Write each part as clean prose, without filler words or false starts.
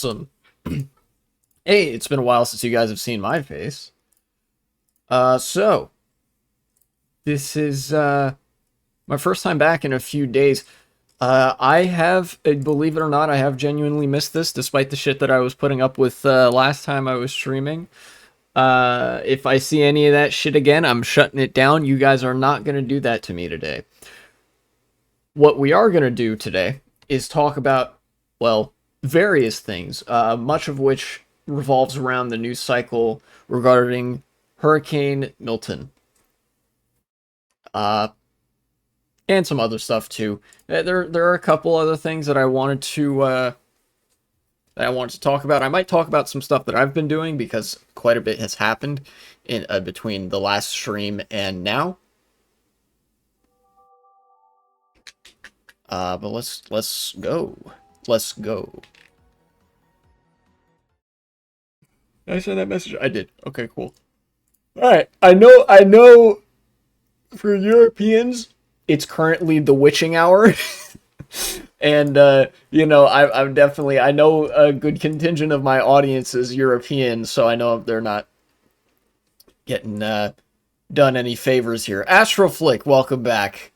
Awesome. Hey, it's been a while since you guys have seen my face. So this is my first time back in a few days. I have, believe it or not, I have genuinely missed this, despite the shit that I was putting up with last time I was streaming. If I see any of that shit again, I'm shutting it down. You guys are not gonna do that to me today. What we are gonna do today is talk about, well, various things, much of which revolves around the news cycle regarding Hurricane Milton. And some other stuff too. There are a couple other things that I wanted to talk about. I might talk about some stuff that I've been doing because quite a bit has happened in between the last stream and now. But let's go. Let's go. Did I send that message? I did. Okay, cool. All right. I know. For Europeans, it's currently the witching hour. And, you know, I'm definitely, I know a good contingent of my audience is European, so I know they're not getting done any favors here. Astroflick, welcome back.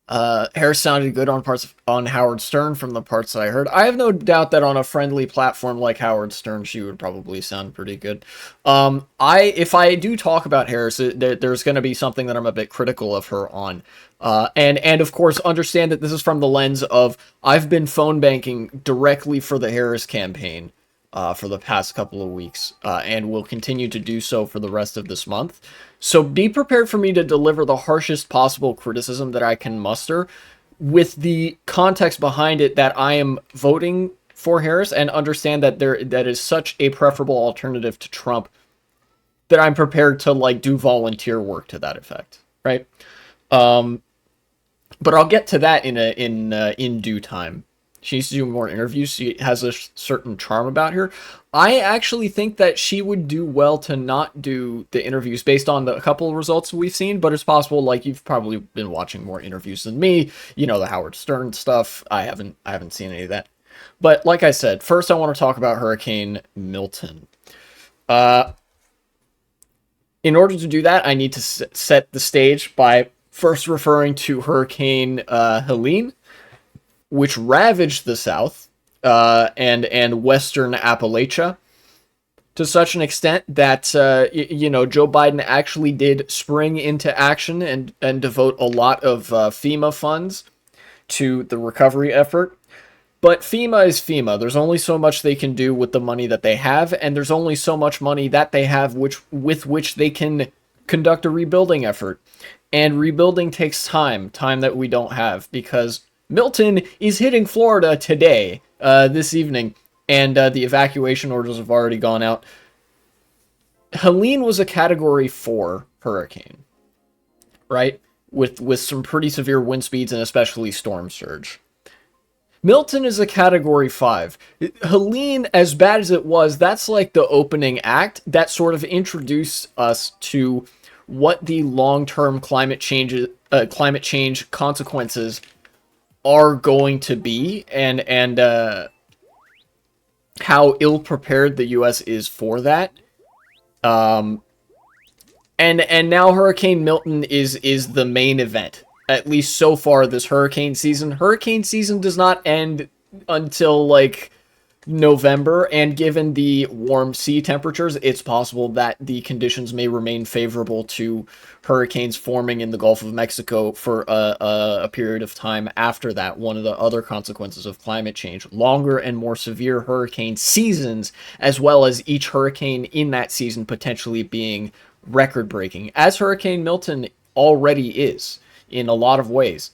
Hair sounded good on Howard Stern from the parts that I heard. I have no doubt that on a friendly platform like Howard Stern, she would probably sound pretty good. If I do talk about Harris, there's going to be something that I'm a bit critical of her on. And of course, understand that this is from the lens of I've been phone banking directly for the Harris campaign for the past couple of weeks, and will continue to do so for the rest of this month. So be prepared for me to deliver the harshest possible criticism that I can muster with the context behind it that I am voting for Harris, and understand that that is such a preferable alternative to Trump that I'm prepared to like do volunteer work to that effect, right? But I'll get to that in due time. She needs to do more interviews. She has a certain charm about her. I actually think that she would do well to not do the interviews based on the couple of results we've seen, but it's possible, like, you've probably been watching more interviews than me. You know, the Howard Stern stuff. I haven't seen any of that. But like I said, first I want to talk about Hurricane Milton. In order to do that, I need to set the stage by first referring to Hurricane Helene, which ravaged the South and Western Appalachia to such an extent that, you know, Joe Biden actually did spring into action and devote a lot of FEMA funds to the recovery effort. But FEMA is FEMA. There's only so much they can do with the money that they have, and there's only so much money that they have with which they can conduct a rebuilding effort. And rebuilding takes time that we don't have, because Milton is hitting Florida today, this evening, and the evacuation orders have already gone out. Helene was a Category 4 hurricane, right? With some pretty severe wind speeds and especially storm surge. Milton is a Category 5. Helene, as bad as it was, that's like the opening act that sort of introduced us to what the long-term climate change consequences are going to be, and how ill-prepared the U.S. is for that. And now Hurricane Milton is the main event, at least so far this hurricane season. Hurricane season does not end until, like, November, and given the warm sea temperatures, it's possible that the conditions may remain favorable to hurricanes forming in the Gulf of Mexico for a period of time after that. One of the other consequences of climate change: longer and more severe hurricane seasons, as well as each hurricane in that season potentially being record-breaking, as Hurricane Milton already is in a lot of ways.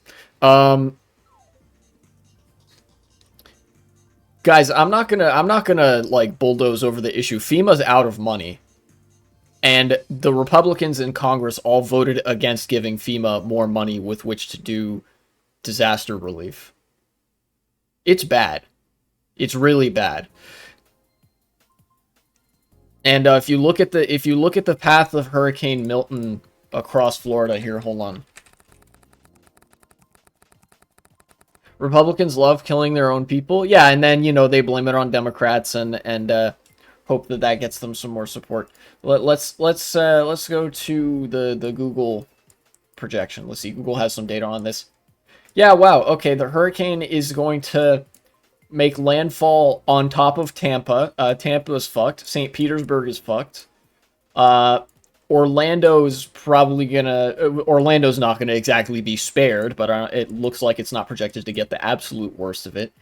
Guys, I'm not gonna like bulldoze over the issue. FEMA's out of money, and the Republicans in Congress all voted against giving FEMA more money with which to do disaster relief. It's bad. It's really bad. And if you look at the path of Hurricane Milton across Florida, here, hold on. Republicans love killing their own people. Yeah, and then they blame it on Democrats and hope that that gets them some more support. Let's go to the Google projection. Let's see. Google has some data on this. Yeah, wow. Okay, the hurricane is going to make landfall on top of Tampa. Tampa is fucked. St. Petersburg is fucked. Uh, Orlando's not gonna exactly be spared, but it looks like it's not projected to get the absolute worst of it.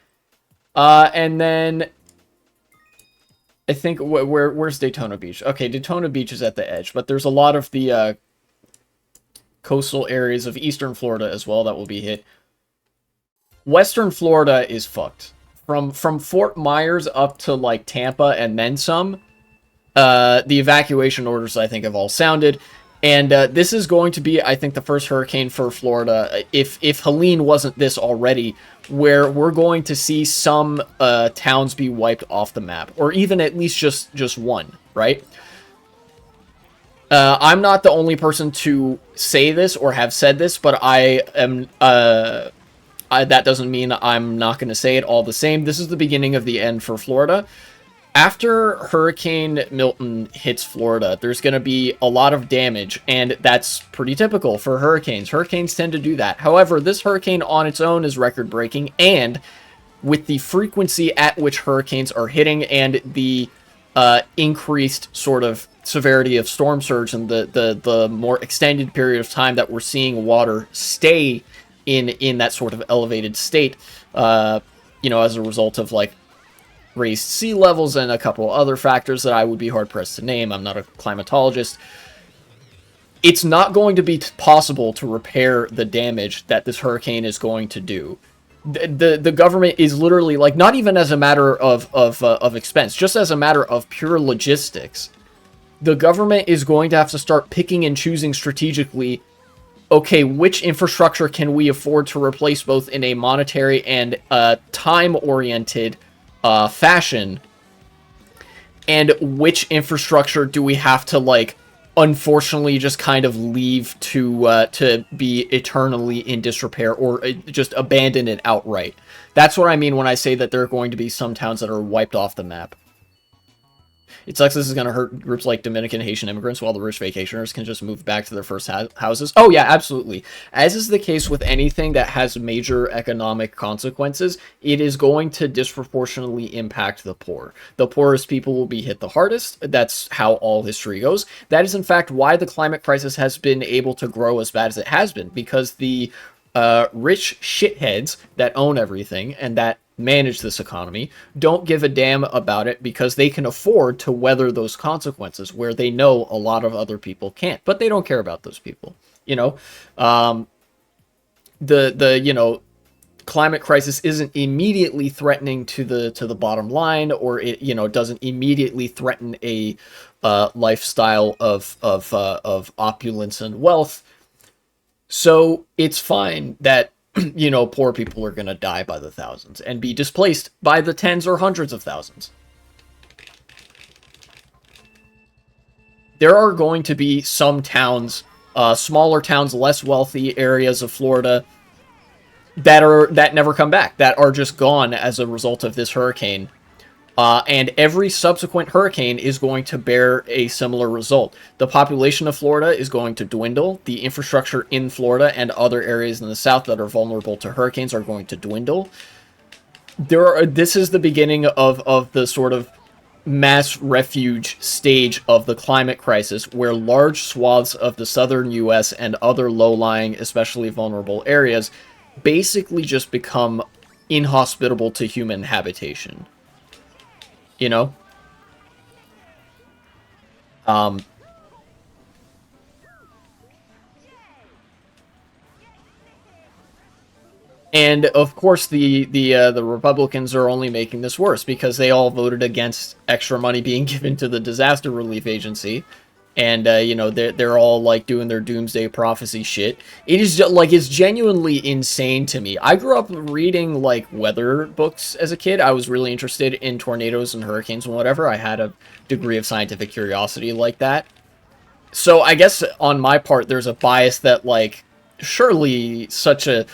And then I think where's Daytona Beach? Okay, Daytona Beach is at the edge, but there's a lot of the coastal areas of eastern Florida as well that will be hit. Western Florida is fucked. From Fort Myers up to like Tampa and then some. The evacuation orders, I think, have all sounded. And this is going to be, I think, the first hurricane for Florida, if Helene wasn't this already, where we're going to see some towns be wiped off the map. Or even at least just one, right? I'm not the only person to say this or have said this, but I am... that doesn't mean I'm not going to say it all the same. This is the beginning of the end for Florida. After Hurricane Milton hits Florida, there's going to be a lot of damage, and that's pretty typical for hurricanes. Hurricanes tend to do that. However, this hurricane on its own is record-breaking, and with the frequency at which hurricanes are hitting and the increased sort of severity of storm surge and the more extended period of time that we're seeing water stay in that sort of elevated state, as a result of, like, raised sea levels and a couple other factors that I would be hard-pressed to name. I'm not a climatologist. It's not going to be possible to repair the damage that this hurricane is going to do. The government is literally, like, not even as a matter of expense, just as a matter of pure logistics. The government is going to have to start picking and choosing strategically, okay, which infrastructure can we afford to replace both in a monetary and time-oriented fashion, and which infrastructure do we have to, like, unfortunately just kind of leave to be eternally in disrepair, or just abandon it outright. That's what I mean when I say that there are going to be some towns that are wiped off the map. It sucks this is going to hurt groups like Dominican Haitian immigrants, while the rich vacationers can just move back to their first houses. Oh yeah, absolutely. As is the case with anything that has major economic consequences, it is going to disproportionately impact the poor. The poorest people will be hit the hardest. That's how all history goes. That is in fact why the climate crisis has been able to grow as bad as it has been, because the rich shitheads that own everything and that manage this economy don't give a damn about it, because they can afford to weather those consequences where they know a lot of other people can't, but they don't care about those people. The climate crisis isn't immediately threatening to the bottom line, or it doesn't immediately threaten a lifestyle of opulence and wealth. So it's fine that poor people are going to die by the thousands and be displaced by the tens or hundreds of thousands. There are going to be some towns, smaller towns, less wealthy areas of Florida that never come back, that are just gone as a result of this hurricane. And every subsequent hurricane is going to bear a similar result. The population of Florida is going to dwindle. The infrastructure in Florida and other areas in the south that are vulnerable to hurricanes are going to dwindle. This is the beginning of the sort of mass refuge stage of the climate crisis, where large swaths of the southern U.S. and other low-lying, especially vulnerable areas, basically just become inhospitable to human habitation. And of course the Republicans are only making this worse, because they all voted against extra money being given to the disaster relief agency. And they're all, like, doing their doomsday prophecy shit. It is just, like, it's genuinely insane to me. I grew up reading, like, weather books as a kid. I was really interested in tornadoes and hurricanes and whatever. I had a degree of scientific curiosity like that. So I guess on my part, there's a bias that, like, surely such a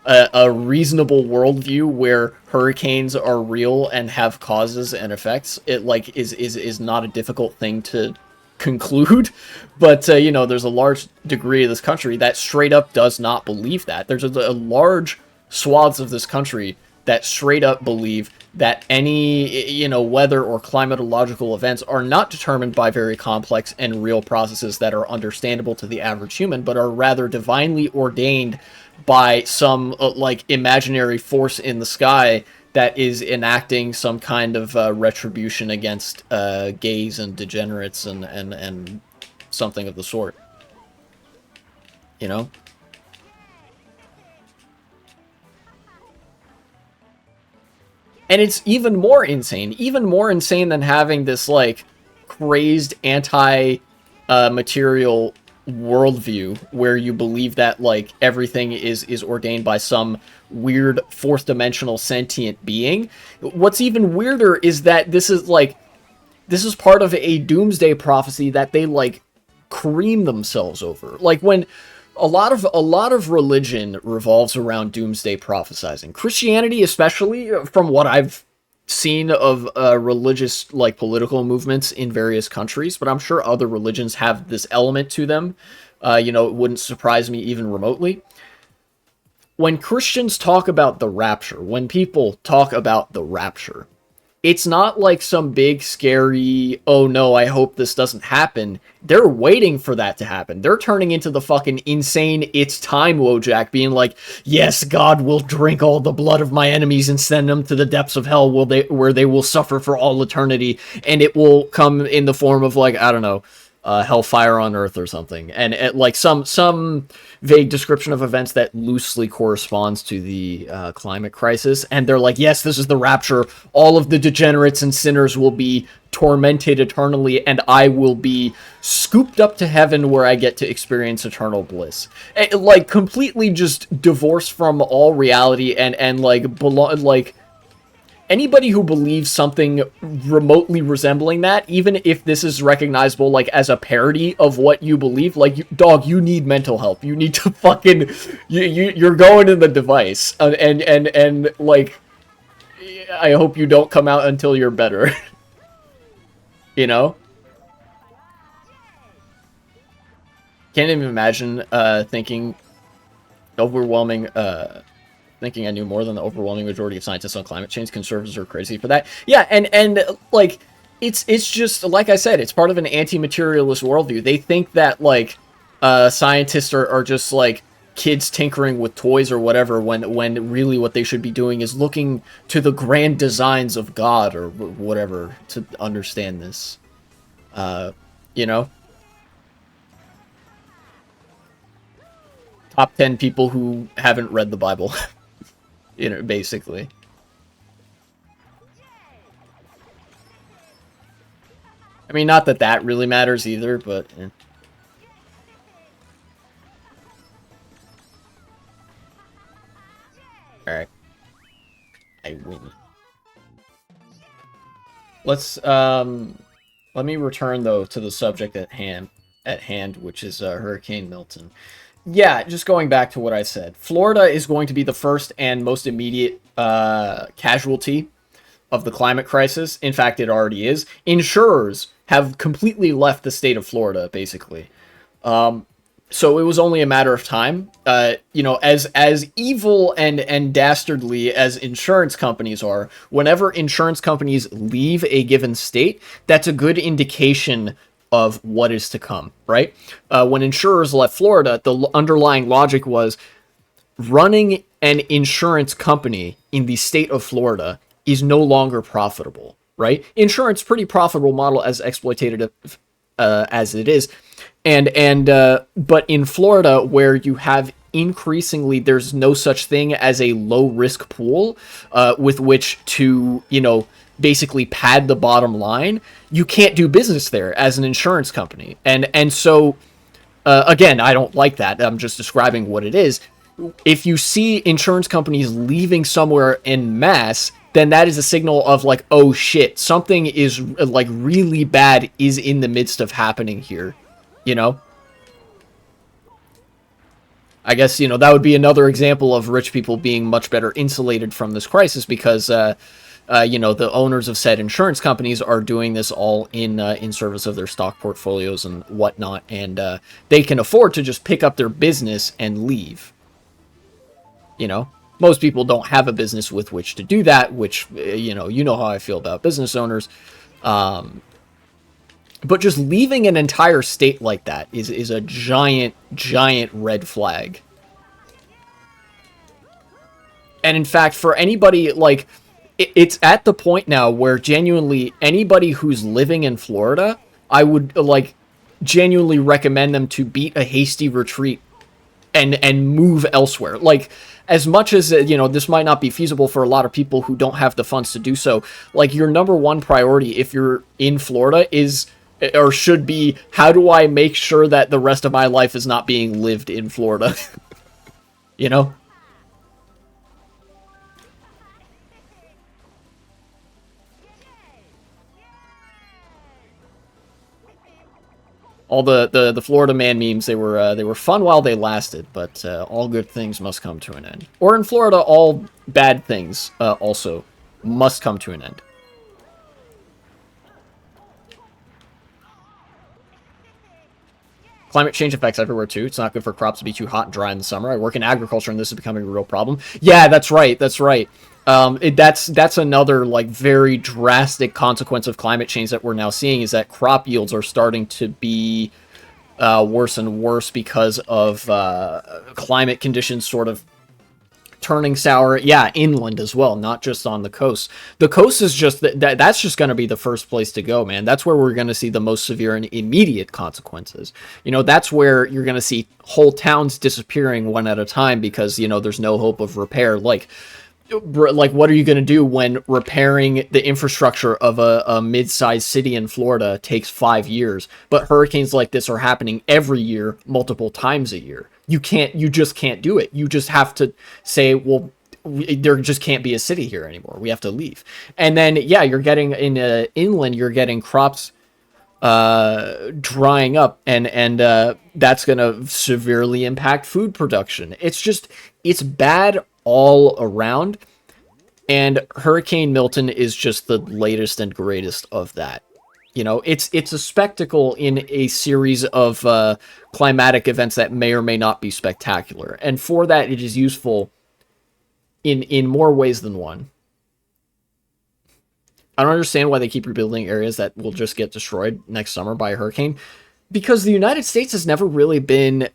a reasonable worldview where hurricanes are real and have causes and effects, it like is not a difficult thing to conclude. But you know, there's a large degree of this country that straight up does not believe that. There's a large swaths of this country that straight up believe that any, you know, weather or climatological events are not determined by very complex and real processes that are understandable to the average human, but are rather divinely ordained by some like imaginary force in the sky that is enacting some kind of retribution against gays and degenerates and something of the sort, you know. And it's even more insane than having this like crazed anti material worldview where you believe that like everything is ordained by some weird fourth dimensional sentient being. What's even weirder is that this is part of a doomsday prophecy that they like cream themselves over. Like when a lot of religion revolves around doomsday prophesizing. Christianity, especially, from what I've seen of religious like political movements in various countries, but I'm sure other religions have this element to them. You know, it wouldn't surprise me even remotely. When Christians talk about the rapture, when people talk about the rapture, it's not like some big scary, oh no, I hope this doesn't happen. They're waiting for that to happen. They're turning into the fucking insane it's time Wojak, being like, yes, God will drink all the blood of my enemies and send them to the depths of hell where they will suffer for all eternity, and it will come in the form of like, I don't know, hellfire on earth or something, and like some vague description of events that loosely corresponds to the climate crisis. And they're like, yes, this is the rapture, all of the degenerates and sinners will be tormented eternally, and I will be scooped up to heaven where I get to experience eternal bliss. Like completely just divorced from all reality, and like anybody who believes something remotely resembling that, even if this is recognizable like as a parody of what you believe, like, dog, you need mental help. You need to fucking you're going in the device, and like, I hope you don't come out until you're better. You know, can't even imagine thinking overwhelming thinking I knew more than the overwhelming majority of scientists on climate change. Conservatives are crazy for that. Yeah, and like it's just like I said, it's part of an anti-materialist worldview. They think that like scientists are just like kids tinkering with toys or whatever, when really what they should be doing is looking to the grand designs of God or whatever to understand this. You know, top 10 people who haven't read the Bible. You know, basically. I mean, not that that really matters either, but... Alright. I win. Let's, let me return, though, to the subject at hand, which is Hurricane Milton. Yeah, just going back to what I said. Florida is going to be the first and most immediate casualty of the climate crisis. In fact, it already is. Insurers have completely left the state of Florida, basically. So it was only a matter of time. You know, as evil and dastardly as insurance companies are, whenever insurance companies leave a given state, that's a good indication of what is to come, right? When insurers left Florida, the underlying logic was running an insurance company in the state of Florida is no longer profitable, right? Insurance, pretty profitable model as exploitative as it is. But in Florida, where you have increasingly, there's no such thing as a low risk pool with which to, you know, basically pad the bottom line, you can't do business there as an insurance company. And so, again, I don't like that. I'm just describing what it is. If you see insurance companies leaving somewhere en masse, then that is a signal of like, oh shit, something is like really bad is in the midst of happening here, you know? I guess, that would be another example of rich people being much better insulated from this crisis because, the owners of said insurance companies are doing this all in service of their stock portfolios and whatnot, and they can afford to just pick up their business and leave. Most people don't have a business with which to do that, which, how I feel about business owners. But just leaving an entire state like that is a giant, giant red flag. And in fact, for anybody, like, it's at the point now where genuinely anybody who's living in Florida, I would, like, genuinely recommend them to beat a hasty retreat and move elsewhere. Like, as much as, this might not be feasible for a lot of people who don't have the funds to do so, like, your number one priority if you're in Florida is, or should be, how do I make sure that the rest of my life is not being lived in Florida? you know? All the Florida man memes, they were fun while they lasted, but all good things must come to an end. Or in Florida, all bad things also must come to an end. Climate change affects everywhere too. It's not good for crops to be too hot and dry in the summer. I work in agriculture and this is becoming a real problem. Yeah, that's right. That's right. That's another like very drastic consequence of climate change that we're now seeing is that crop yields are starting to be worse and worse because of climate conditions sort of turning sour. Yeah, inland as well, not just on the coast. The coast is just that's just going to be the first place to go, man. That's where we're going to see the most severe and immediate consequences. That's where you're going to see whole towns disappearing one at a time because there's no hope of repair. Like what are you going to do when repairing the infrastructure of a mid-sized city in Florida takes 5 years, but hurricanes like this are happening every year, multiple times a year? You just can't do it. You just have to say, well, there just can't be a city here anymore. We have to leave. And then, yeah, you're getting inland, you're getting crops drying up, and that's going to severely impact food production. It's bad all around, and Hurricane Milton is just the latest and greatest of that. It's a spectacle in a series of climatic events that may or may not be spectacular, and for that it is useful in more ways than one. I don't understand why they keep rebuilding areas that will just get destroyed next summer by a hurricane, because the United States has never really been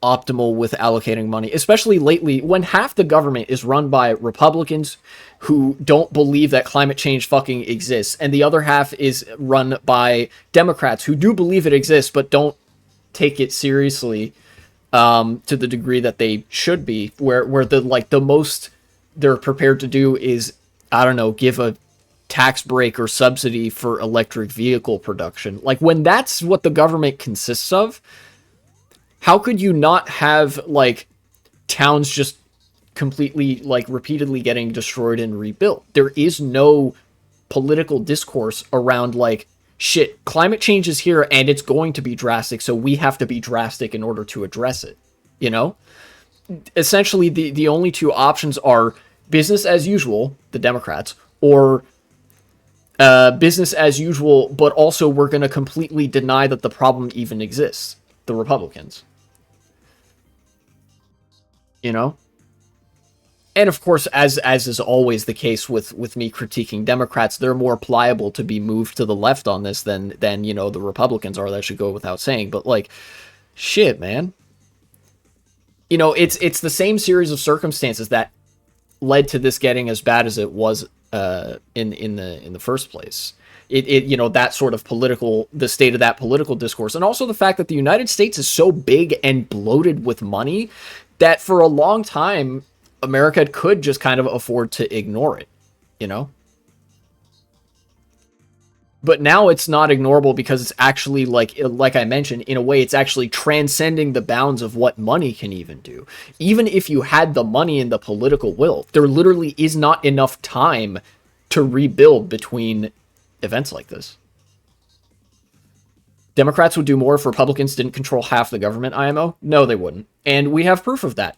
optimal with allocating money, especially lately when half the government is run by Republicans who don't believe that climate change fucking exists, and the other half is run by Democrats who do believe it exists but don't take it seriously to the degree that they should be, where the most they're prepared to do is, I don't know, give a tax break or subsidy for electric vehicle production. Like, when that's what the government consists of, how could you not have, like, towns just completely, like, repeatedly getting destroyed and rebuilt? There is no political discourse around, like, shit, climate change is here and it's going to be drastic, so we have to be drastic in order to address it, Essentially, the only two options are business as usual, the Democrats, or business as usual, but also we're going to completely deny that the problem even exists, the Republicans. And of course, as is always the case with me critiquing Democrats, they're more pliable to be moved to the left on this than the Republicans are. That should go without saying. But, like, shit, man. It's the same series of circumstances that led to this getting as bad as it was in the first place. That sort of the state of that political discourse, and also the fact that the United States is so big and bloated with money that for a long time America could just kind of afford to ignore it, But now it's not ignorable because it's actually, like I mentioned, in a way, it's actually transcending the bounds of what money can even do. Even if you had the money and the political will, there literally is not enough time to rebuild between events like this. Democrats would do more if Republicans didn't control half the government, IMO? No, they wouldn't. And we have proof of that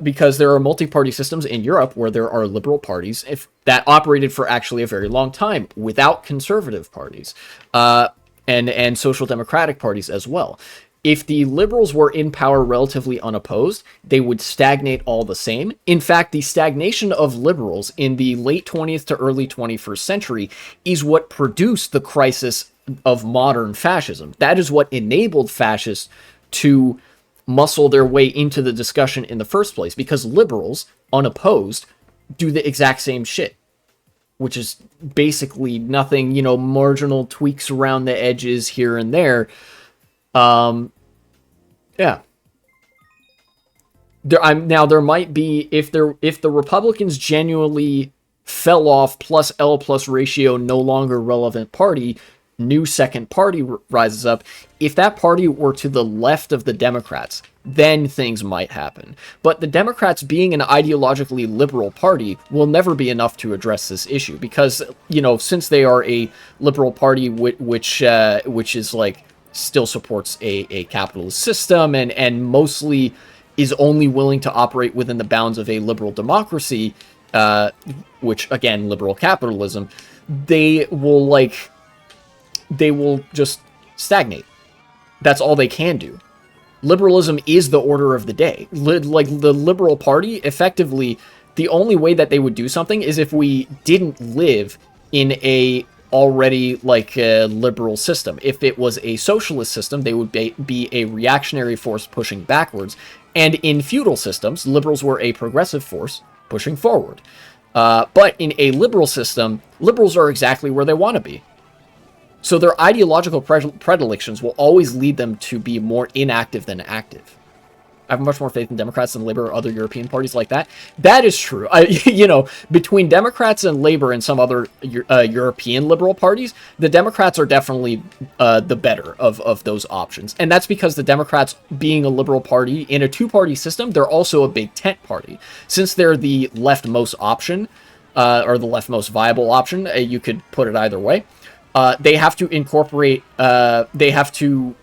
because there are multi-party systems in Europe where there are liberal parties that operated for actually a very long time without conservative parties and social democratic parties as well. If the liberals were in power relatively unopposed, they would stagnate all the same. In fact, the stagnation of liberals in the late 20th to early 21st century is what produced the crisis of modern fascism. That is what enabled fascists to muscle their way into the discussion in the first place, because liberals, unopposed, do the exact same shit, which is basically nothing, marginal tweaks around the edges here and there. Yeah. There might be, if the Republicans genuinely fell off, plus L plus ratio no longer relevant party, new second party rises up. If that party were to the left of the Democrats, then things might happen. But the Democrats being an ideologically liberal party will never be enough to address this issue because, since they are a liberal party which is like still supports a capitalist system and mostly is only willing to operate within the bounds of a liberal democracy, which again, liberal capitalism, they will just stagnate. That's all they can do. Liberalism is the order of the day. Like the Liberal Party, effectively, the only way that they would do something is if we didn't live in a already a liberal system. If it was a socialist system, they would be a reactionary force pushing backwards. And in feudal systems, liberals were a progressive force pushing forward. But in a liberal system, liberals are exactly where they want to be. So their ideological predilections will always lead them to be more inactive than active. I have much more faith in Democrats than Labour or other European parties like that. That is true. Between Democrats and Labour and some other European liberal parties, the Democrats are definitely the better of those options. And that's because the Democrats, being a liberal party in a two-party system, they're also a big tent party. Since they're the leftmost option, or the leftmost viable option, you could put it either way, they have to incorporate, they have to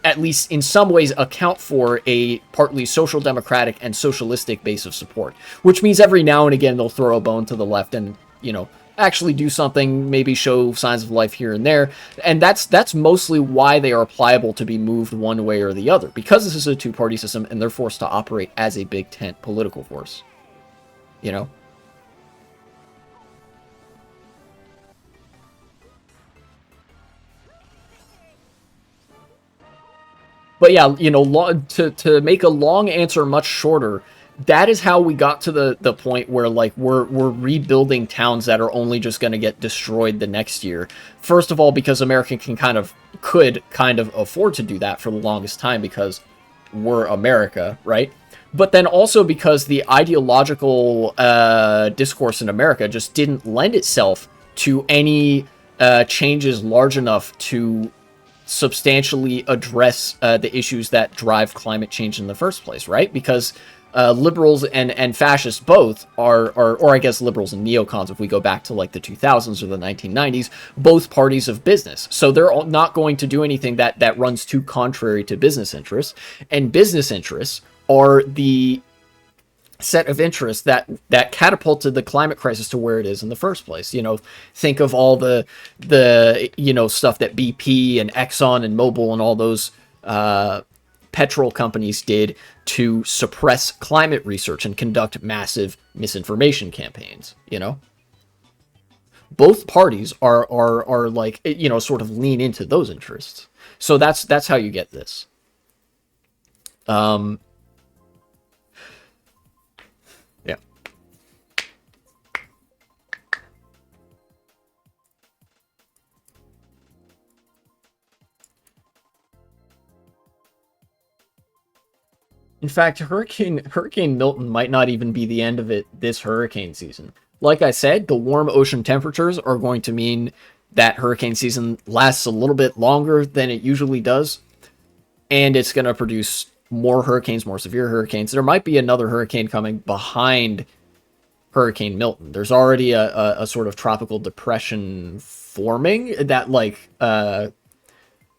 at least in some ways account for a partly social democratic and socialistic base of support, which means every now and again they'll throw a bone to the left and, actually do something, maybe show signs of life here and there. And that's mostly why they are pliable to be moved one way or the other, because this is a two-party system and they're forced to operate as a big tent political force, But yeah, to make a long answer much shorter, that is how we got to the point where we're rebuilding towns that are only just going to get destroyed the next year. First of all, because America could kind of afford to do that for the longest time because we're America, right? But then also because the ideological discourse in America just didn't lend itself to any changes large enough to substantially address the issues that drive climate change in the first place, right? Because liberals and fascists both or I guess liberals and neocons, if we go back to the 2000s or the 1990s, both parties of business. So they're not going to do anything that runs too contrary to business interests. And business interests are the set of interests that catapulted the climate crisis to where it is in the first place. Think of all the stuff that BP and Exxon and Mobil and all those petrol companies did to suppress climate research and conduct massive misinformation campaigns. Both parties are sort of lean into those interests. So that's how you get this. In fact, Hurricane Milton might not even be the end of it this hurricane season. Like I said, the warm ocean temperatures are going to mean that hurricane season lasts a little bit longer than it usually does, and it's going to produce more hurricanes, more severe hurricanes. There might be another hurricane coming behind Hurricane Milton. There's already a sort of tropical depression forming that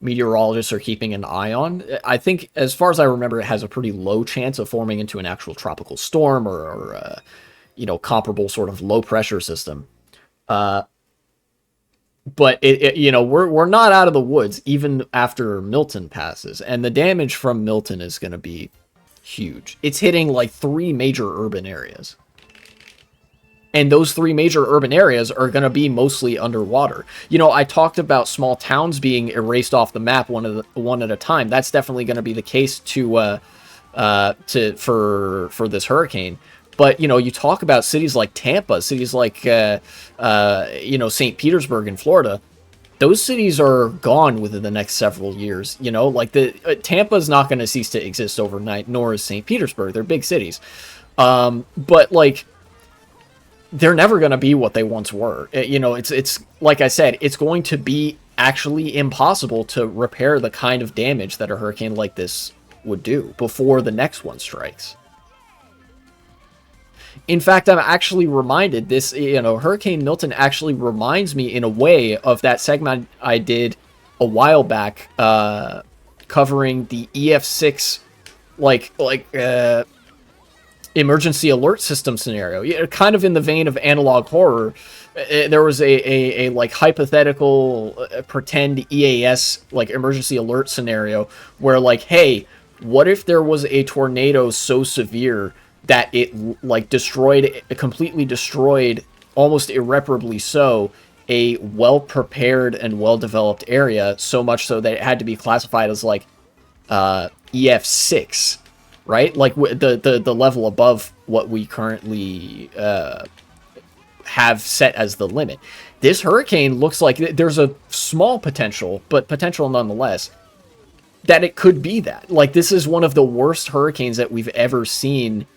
meteorologists are keeping an eye on. I think, as far as I remember, it has a pretty low chance of forming into an actual tropical storm or comparable sort of low pressure system. Uh, but we're not out of the woods even after Milton passes, and the damage from Milton is going to be huge. It's hitting like 3 major urban areas. And those 3 major urban areas are going to be mostly underwater. I talked about small towns being erased off the map one at a time. That's definitely going to be the case for this hurricane. But you talk about cities like Tampa, cities like St. Petersburg in Florida. Those cities are gone within the next several years. Like Tampa is not going to cease to exist overnight, nor is St. Petersburg. They're big cities, but like, they're never going to be what they once were. It's like I said, it's going to be actually impossible to repair the kind of damage that a hurricane like this would do before the next one strikes. In fact, I'm actually reminded this, Hurricane Milton actually reminds me in a way of that segment I did a while back, covering the EF6, emergency alert system scenario. Kind of in the vein of analog horror. There was a like hypothetical pretend EAS like emergency alert scenario where like, hey, what if there was a tornado so severe that it like completely destroyed, almost irreparably so, a well-prepared and well-developed area, so much so that it had to be classified as like EF6, right? Like the level above what we currently have set as the limit. This hurricane looks like there's a small potential, but potential nonetheless, that it could be that. Like, this is one of the worst hurricanes that we've ever seen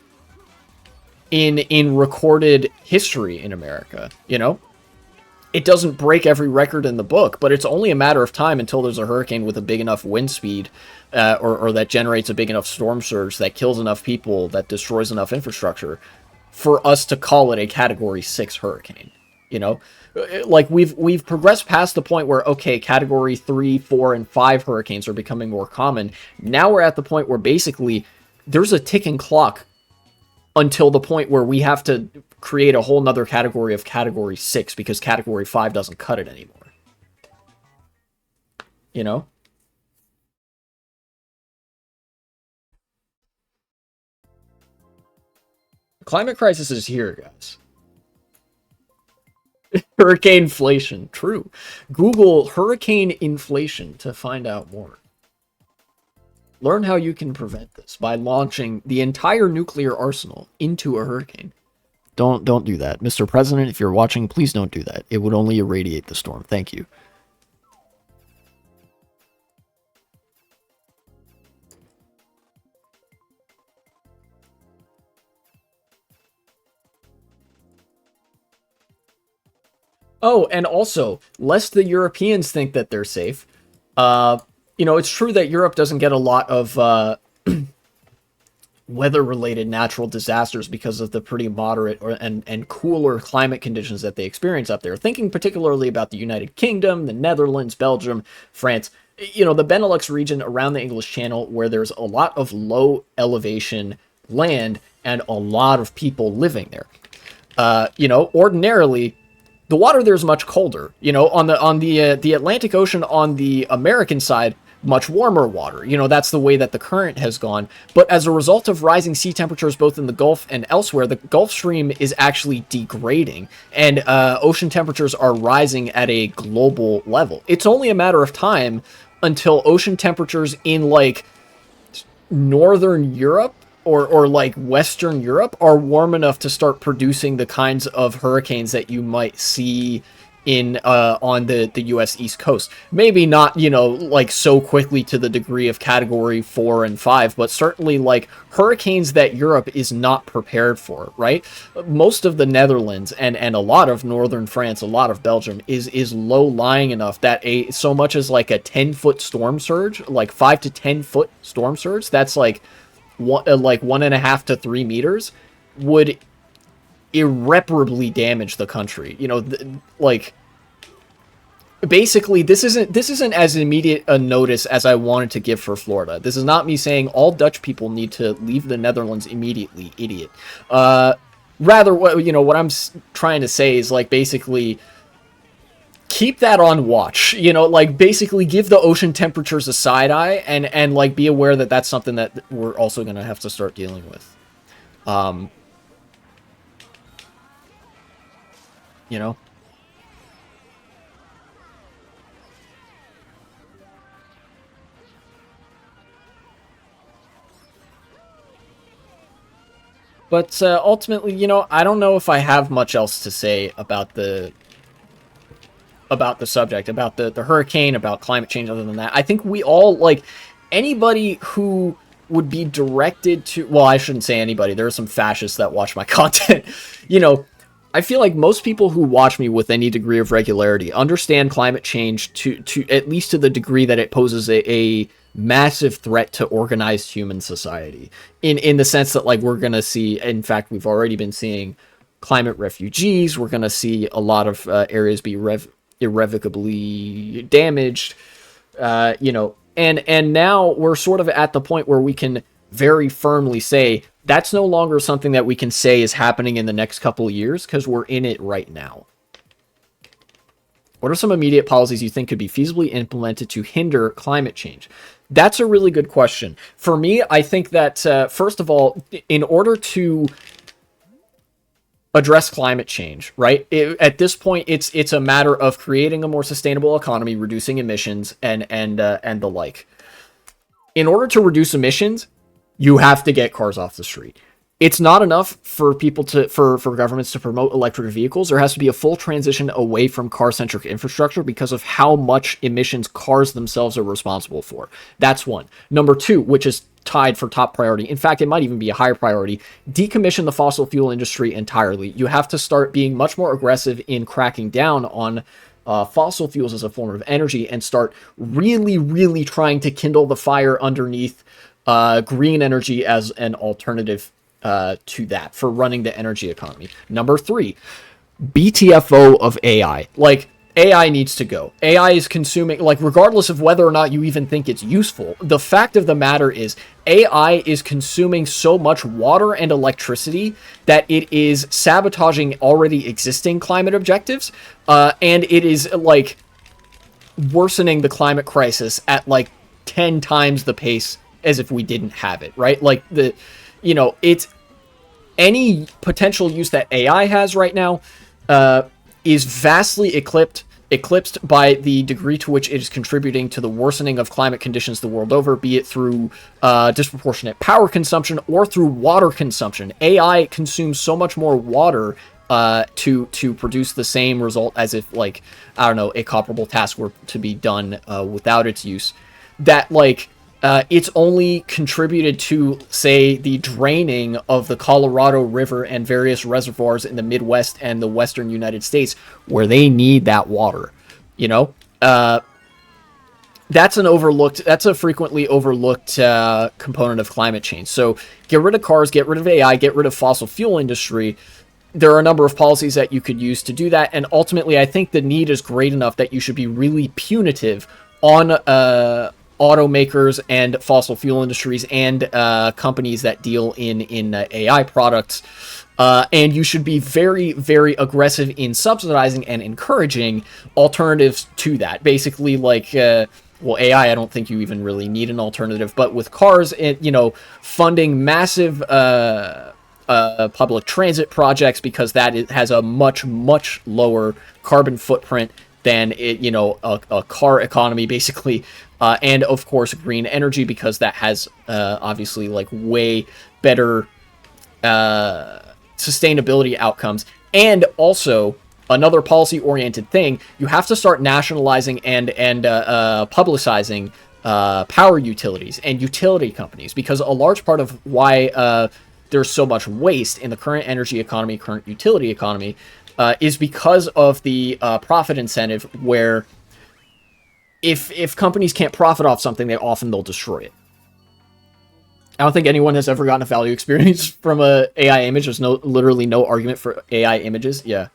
in recorded history in America, It doesn't break every record in the book, but it's only a matter of time until there's a hurricane with a big enough wind speed, or that generates a big enough storm surge that kills enough people, that destroys enough infrastructure, for us to call it a Category 6 hurricane. Like we've progressed past the point where, okay, Category 3, 4, and 5 hurricanes are becoming more common. Now we're at the point where basically there's a ticking clock until the point where we have to create a whole nother category of Category 6 because Category 5 doesn't cut it anymore. Climate crisis is here, guys. Hurricane inflation. True. Google hurricane inflation to find out more. Learn how you can prevent this by launching the entire nuclear arsenal into a hurricane. Don't do that. Mr. President, if you're watching, please don't do that. It would only irradiate the storm. Thank you. Oh, and also, lest the Europeans think that they're safe, it's true that Europe doesn't get a lot of weather-related natural disasters because of the pretty moderate and cooler climate conditions that they experience up there. Thinking particularly about the United Kingdom, the Netherlands, Belgium, France, the Benelux region around the English Channel, where there's a lot of low elevation land and a lot of people living there. Ordinarily, the water there is much colder. On the Atlantic Ocean on the American side, much warmer water. That's the way that the current has gone. But as a result of rising sea temperatures both in the Gulf and elsewhere, the Gulf Stream is actually degrading, and ocean temperatures are rising at a global level. It's only a matter of time until ocean temperatures in like Northern Europe or like Western Europe are warm enough to start producing the kinds of hurricanes that you might see in on the US East Coast. Maybe not, like so quickly to the degree of Category 4 and 5, but certainly like hurricanes that Europe is not prepared for, right? Most of the Netherlands and a lot of northern France, a lot of Belgium is low lying enough that so much as like a 10-foot storm surge, like 5 to 10-foot storm surge, that's like 1.5 to 3 meters, would irreparably damage the country. basically this isn't as immediate a notice as I wanted to give for Florida. This is not me saying all Dutch people need to leave the Netherlands immediately, idiot. Rather, what I'm trying to say is like basically keep that on watch. Like basically give the ocean temperatures a side eye and like be aware that that's something that we're also gonna have to start dealing with. Um, you know. But ultimately, I don't know if I have much else to say about the subject, about the hurricane, about climate change. Other than that, I think we all like anybody who would be directed to. Well, I shouldn't say anybody. There are some fascists that watch my content. you know, I feel like most people who watch me with any degree of regularity understand climate change to at least to the degree that it poses a massive threat to organized human society. In the sense that like we're gonna see, in fact, we've already been seeing climate refugees. We're gonna see a lot of areas be irrevocably damaged. And now we're sort of at the point where we can very firmly say that's no longer something that we can say is happening in the next couple of years because we're in it right now. What are some immediate policies you think could be feasibly implemented to hinder climate change? That's a really good question. For me, I think that, first of all, in order to address climate change, right? At this point, it's a matter of creating a more sustainable economy, reducing emissions, and the like. In order to reduce emissions, you have to get cars off the street. It's not enough for people for governments to promote electric vehicles. There has to be a full transition away from car-centric infrastructure because of how much emissions cars themselves are responsible for. That's one. Number two, which is tied for top priority. In fact, it might even be a higher priority. Decommission the fossil fuel industry entirely. You have to start being much more aggressive in cracking down on fossil fuels as a form of energy and start really, really trying to kindle the fire underneath green energy as an alternative to that for running the energy economy. Number three, BTFO of AI. Like, AI needs to go. AI is consuming, like, regardless of whether or not you even think it's useful, the fact of the matter is AI is consuming so much water and electricity that it is sabotaging already existing climate objectives, and it is, like, worsening the climate crisis at, like, 10 times the pace as if we didn't have it, right? Like, it's any potential use that AI has right now is vastly eclipsed by the degree to which it is contributing to the worsening of climate conditions the world over, be it through disproportionate power consumption or through water consumption. AI consumes so much more water to produce the same result as if, like, I don't know, a comparable task were to be done without its use. That, like, it's only contributed to, say, the draining of the Colorado River and various reservoirs in the Midwest and the Western United States where they need that water. That's a frequently overlooked component of climate change. So get rid of cars, get rid of AI, get rid of fossil fuel industry. There are a number of policies that you could use to do that. And ultimately, I think the need is great enough that you should be really punitive on automakers and fossil fuel industries and companies that deal in AI products. And you should be very, very aggressive in subsidizing and encouraging alternatives to that. Basically, like, AI, I don't think you even really need an alternative. But with cars, funding massive public transit projects because that has a much, much lower carbon footprint than a car economy, basically. And of course, green energy, because that has obviously like way better sustainability outcomes. And also, another policy-oriented thing, you have to start nationalizing and publicizing power utilities and utility companies, because a large part of why there's so much waste in the current energy economy, current utility economy, is because of the profit incentive, where if companies can't profit off something, they'll destroy it. I don't think anyone has ever gotten a value experience from a AI image. There's literally no argument for AI images. Yeah.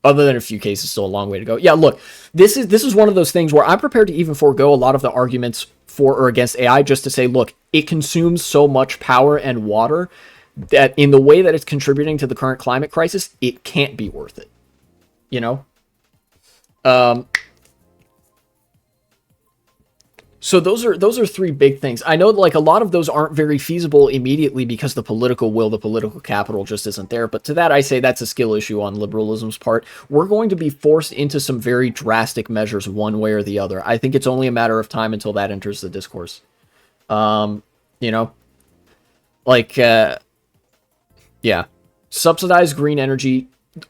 Other than a few cases, still a long way to go. Yeah, look, this is one of those things where I'm prepared to even forego a lot of the arguments for or against AI just to say, look, it consumes so much power and water that in the way that it's contributing to the current climate crisis, it can't be worth it. You know? So those are three big things. I know like a lot of those aren't very feasible immediately because the political will, the political capital just isn't there. But to that, I say that's a skill issue on liberalism's part. We're going to be forced into some very drastic measures one way or the other. I think it's only a matter of time until that enters the discourse. You know, like, yeah, subsidize green energy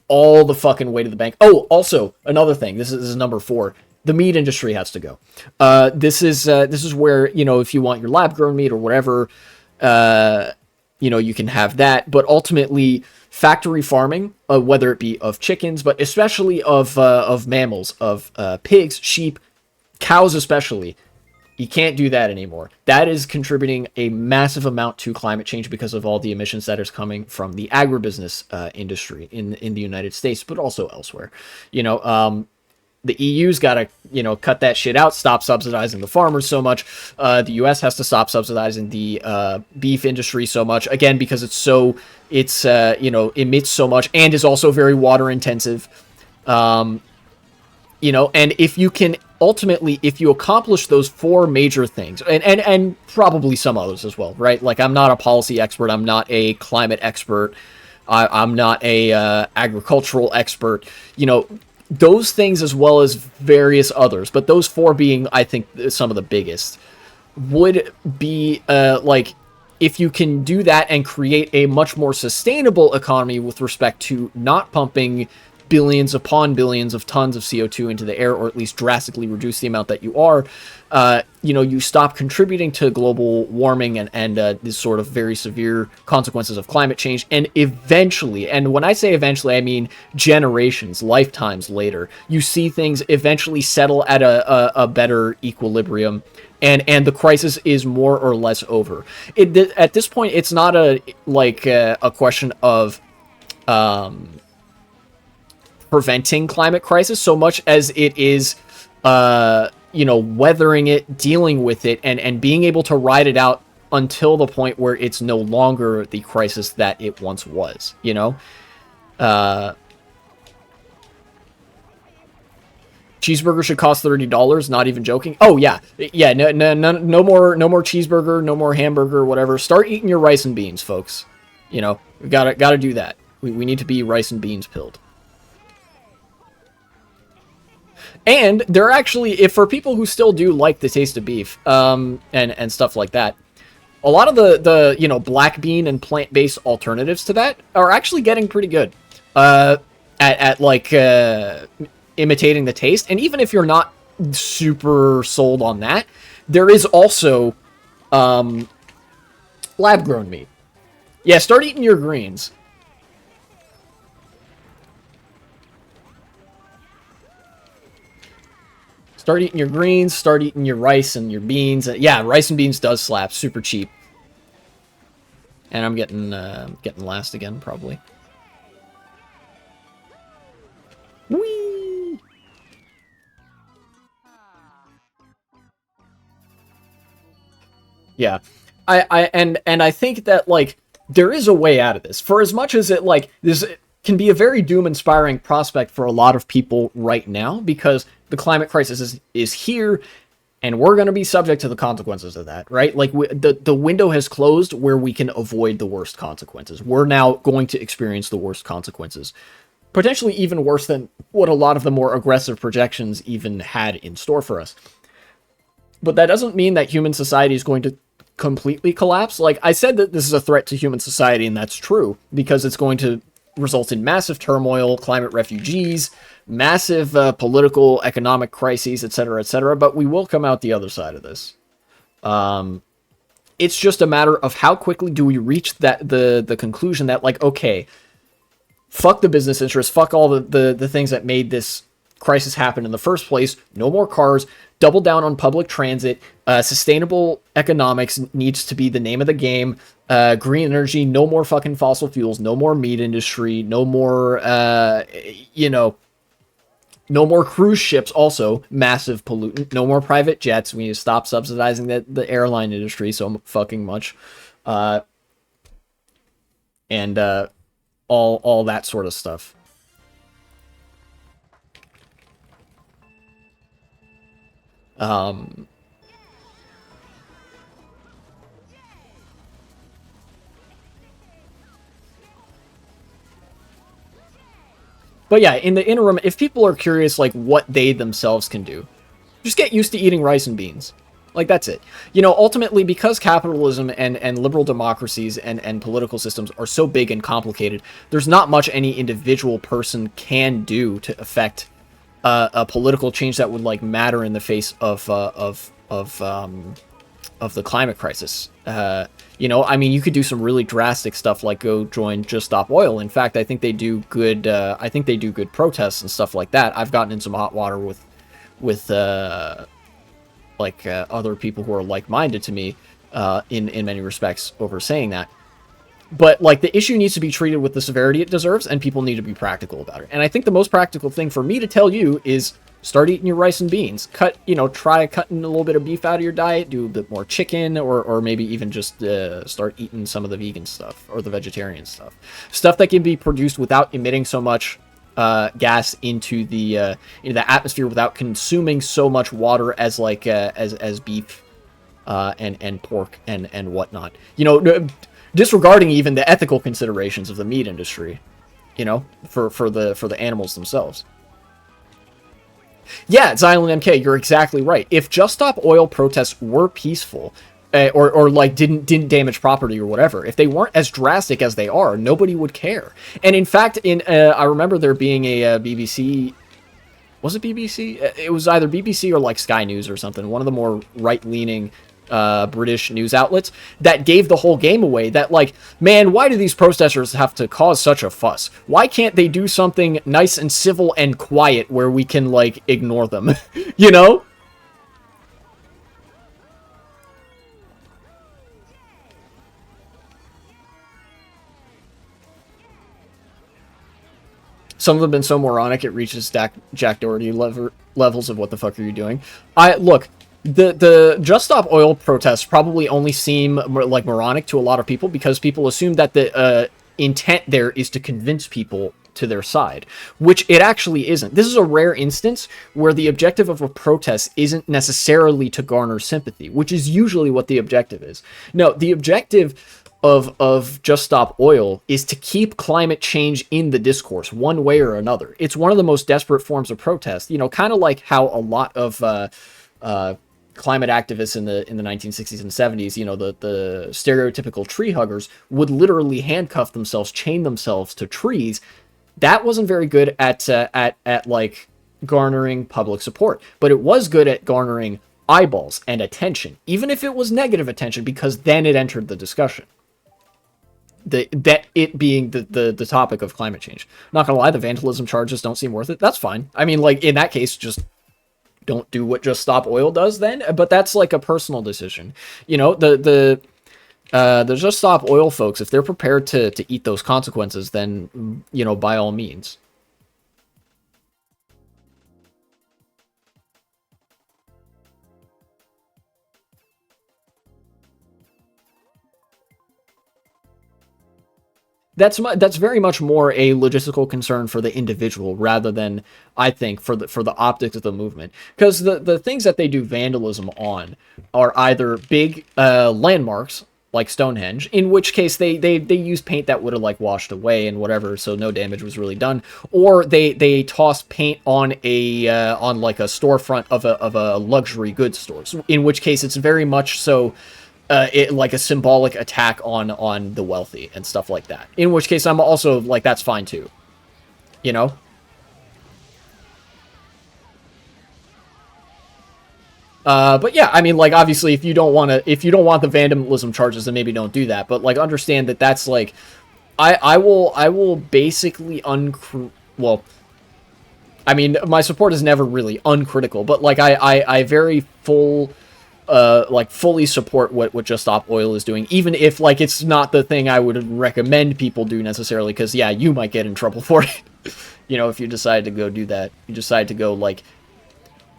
all the fucking way to the bank. Oh, also another thing. This is number 4. The meat industry has to go. This is where, you know, if you want your lab grown meat or whatever, you know, you can have that. But ultimately, factory farming, whether it be of chickens, but especially of mammals, of pigs, sheep, cows especially, you can't do that anymore. That is contributing a massive amount to climate change because of all the emissions that is coming from the agribusiness industry in the United States, but also elsewhere. You know, the EU's got to, you know, cut that shit out, stop subsidizing the farmers so much. The US has to stop subsidizing the beef industry so much, again, because it's you know, emits so much and is also very water intensive. You know, and if you can ultimately, if you accomplish those 4 major things, and probably some others as well, right? Like, I'm not a policy expert, I'm not a climate expert, I'm not a agricultural expert, you know, those things as well as various others, but those 4 being, I think, some of the biggest, would be, like, if you can do that and create a much more sustainable economy with respect to not pumping billions upon billions of tons of CO2 into the air, or at least drastically reduce the amount that you are, you know, you stop contributing to global warming and these sort of very severe consequences of climate change. And eventually, and when I say eventually, I mean generations, lifetimes later, you see things eventually settle at a better equilibrium. And the crisis is more or less over. At this point, it's not a question of preventing climate crisis so much as it is, you know, weathering it, dealing with it, and being able to ride it out until the point where it's no longer the crisis that it once was, you know? Cheeseburger should cost $30, not even joking. Oh, yeah. Yeah, no more cheeseburger, no more hamburger, whatever. Start eating your rice and beans, folks. You know, we gotta do that. We need to be rice and beans pilled. And there are actually, if for people who still do like the taste of beef, and stuff like that, a lot of the you know, black bean and plant-based alternatives to that are actually getting pretty good at like imitating the taste. And even if you're not super sold on that, there is also lab-grown meat. Yeah, start eating your greens. Start eating your greens, start eating your rice and your beans. Yeah, rice and beans does slap. Super cheap. And I'm getting last again, probably. Whee! Yeah. I think that, like, there is a way out of this. For as much as it, like, this can be a very doom-inspiring prospect for a lot of people right now, because the climate crisis is here, and we're going to be subject to the consequences of that, right? Like, the window has closed where we can avoid the worst consequences. We're now going to experience the worst consequences. Potentially even worse than what a lot of the more aggressive projections even had in store for us. But that doesn't mean that human society is going to completely collapse. Like, I said that this is a threat to human society, and that's true, because it's going to result in massive turmoil, climate refugees, massive political, economic crises, etc., but we will come out the other side of this. It's just a matter of how quickly do we reach the conclusion that, like, okay, fuck the business interests, fuck all the things that made this crisis happen in the first place, no more cars, double down on public transit, sustainable economics needs to be the name of the game, green energy, no more fucking fossil fuels, no more meat industry, no more, you know, No more cruise ships, also massive pollutant. No more private jets. We need to stop subsidizing the airline industry so fucking much, uh, and all that sort of stuff. Um, but yeah, in the interim, if people are curious, like what they themselves can do, just get used to eating rice and beans. Like, that's it. You know, ultimately, because capitalism and liberal democracies and political systems are so big and complicated, there's not much any individual person can do to affect a political change that would like matter in the face of the climate crisis. You know, I mean, you could do some really drastic stuff like go join Just Stop Oil. In fact, I think they do good. I think they do good protests and stuff like that. I've gotten in some hot water with other people who are like-minded to me in many respects over saying that. But like the issue needs to be treated with the severity it deserves, and people need to be practical about it. And I think the most practical thing for me to tell you is start eating your rice and beans. Try cutting a little bit of beef out of your diet, do a bit more chicken, or maybe even just start eating some of the vegan stuff or the vegetarian stuff. Stuff that can be produced without emitting so much gas into the atmosphere, without consuming so much water as as beef and pork and whatnot. You know, disregarding even the ethical considerations of the meat industry. You know, for the animals themselves. Yeah, Xylem MK, you're exactly right. If Just Stop Oil protests were peaceful, or like didn't damage property or whatever, if they weren't as drastic as they are, nobody would care. And in fact, I remember there being a BBC. Was it BBC? It was either BBC or like Sky News or something. One of the more right-leaning British news outlets that gave the whole game away. That like, man, why do these protesters have to cause such a fuss? Why can't they do something nice and civil and quiet where we can like ignore them? You know? Some of them have been so moronic it reaches Jack Doherty levels of what the fuck are you doing? Look, the Just Stop Oil protests probably only seem like moronic to a lot of people because people assume that the intent there is to convince people to their side, which it actually isn't. This is a rare instance where the objective of a protest isn't necessarily to garner sympathy, which is usually what the objective is. No, the objective of Just Stop Oil is to keep climate change in the discourse one way or another. It's one of the most desperate forms of protest, you know, kind of like how a lot of climate activists in the 1960s and 70s, you know, the stereotypical tree huggers would literally handcuff themselves, chain themselves to trees. That wasn't very good at like garnering public support, but it was good at garnering eyeballs and attention, even if it was negative attention, because then it entered the discussion. That it being the topic of climate change. Not gonna lie, the vandalism charges don't seem worth it. That's fine. I mean, like, in that case, just don't do what Just Stop Oil does then. But that's like a personal decision. You know, the Just Stop Oil folks, if they're prepared to eat those consequences, then, you know, by all means. That's very much more a logistical concern for the individual rather than, I think, for the optics of the movement. Because the things that they do vandalism on are either big landmarks like Stonehenge, in which case they use paint that would have like washed away and whatever, so no damage was really done, or they toss paint on on like a storefront of a luxury goods store, in which case it's very much so. Like a symbolic attack on the wealthy and stuff like that. In which case, I'm also like, that's fine too, you know. But yeah, I mean, like, obviously, if you don't want the vandalism charges, then maybe don't do that. But like, understand that that's like, I will basically well, I mean, my support is never really uncritical, but like, I very fully support what Just Stop Oil is doing, even if like it's not the thing I would recommend people do necessarily, because yeah, you might get in trouble for it. You know, if you decide to go do that, you decide to go like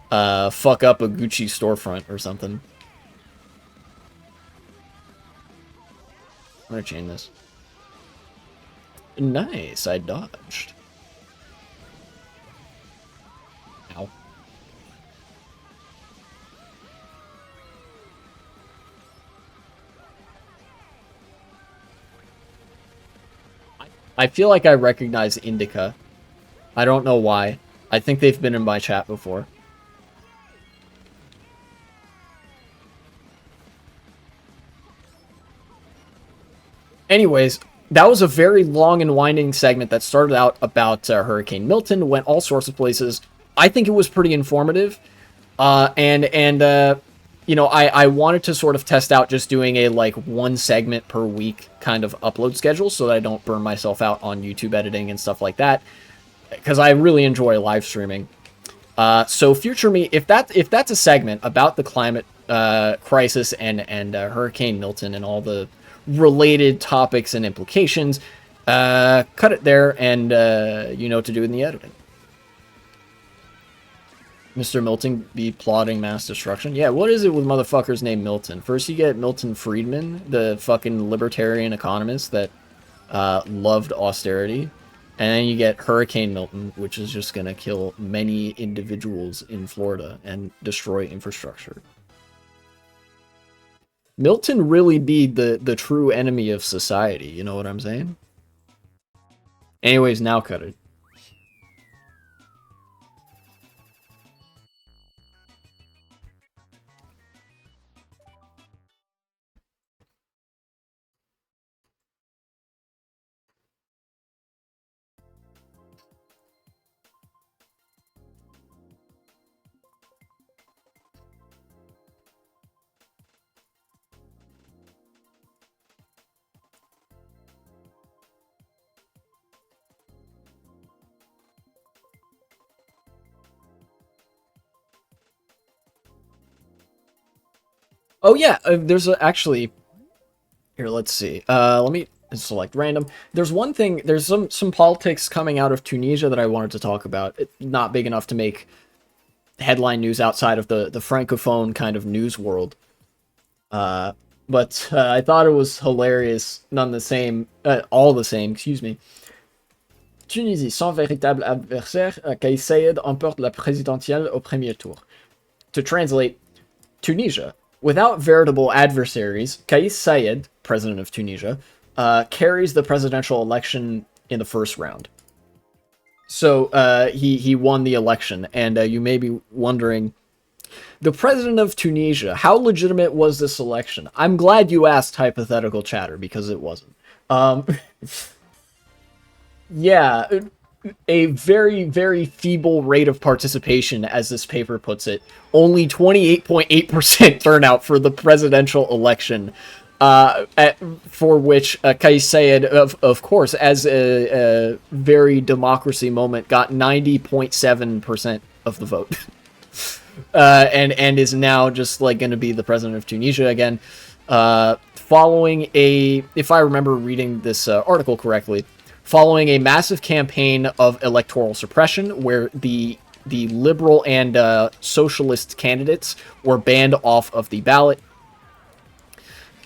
fuck up a Gucci storefront or something. I'm gonna chain this. Nice, I dodged. Ow. I feel like I recognize Indica. I don't know why. I think they've been in my chat before. Anyways, that was a very long and winding segment that started out about Hurricane Milton, went all sorts of places. I think it was pretty informative. You know, I wanted to sort of test out just doing a like one segment per week kind of upload schedule so that I don't burn myself out on YouTube editing and stuff like that, because I really enjoy live streaming. So future me, if that's a segment about the climate crisis and Hurricane Milton and all the related topics and implications, cut it there, and you know what to do in the editing. Mr. Milton be plotting mass destruction? Yeah, what is it with motherfuckers named Milton? First you get Milton Friedman, the fucking libertarian economist that loved austerity. And then you get Hurricane Milton, which is just gonna kill many individuals in Florida and destroy infrastructure. Milton really be the true enemy of society, you know what I'm saying? Anyways, now cut it. Oh yeah, there's actually here. Let's see. Let me select random. There's one thing. There's some politics coming out of Tunisia that I wanted to talk about. It's not big enough to make headline news outside of the francophone kind of news world. But I thought it was hilarious. None the same. All the same. Excuse me. Tunisie, sans véritable adversaire, Kais Saied emporte la présidentielle au premier tour. To translate, Tunisia, without veritable adversaries, Kais Saied, president of Tunisia, carries the presidential election in the first round. So he won the election, and you may be wondering, the president of Tunisia, how legitimate was this election? I'm glad you asked, hypothetical chatter, because it wasn't. Yeah, a very, very feeble rate of participation, as this paper puts it. Only 28.8% turnout for the presidential election, for which Kais Saied, of course, as a very democracy moment, got 90.7% of the vote. And is now just like going to be the president of Tunisia again. Following if I remember reading this article correctly, following a massive campaign of electoral suppression where the liberal and socialist candidates were banned off of the ballot,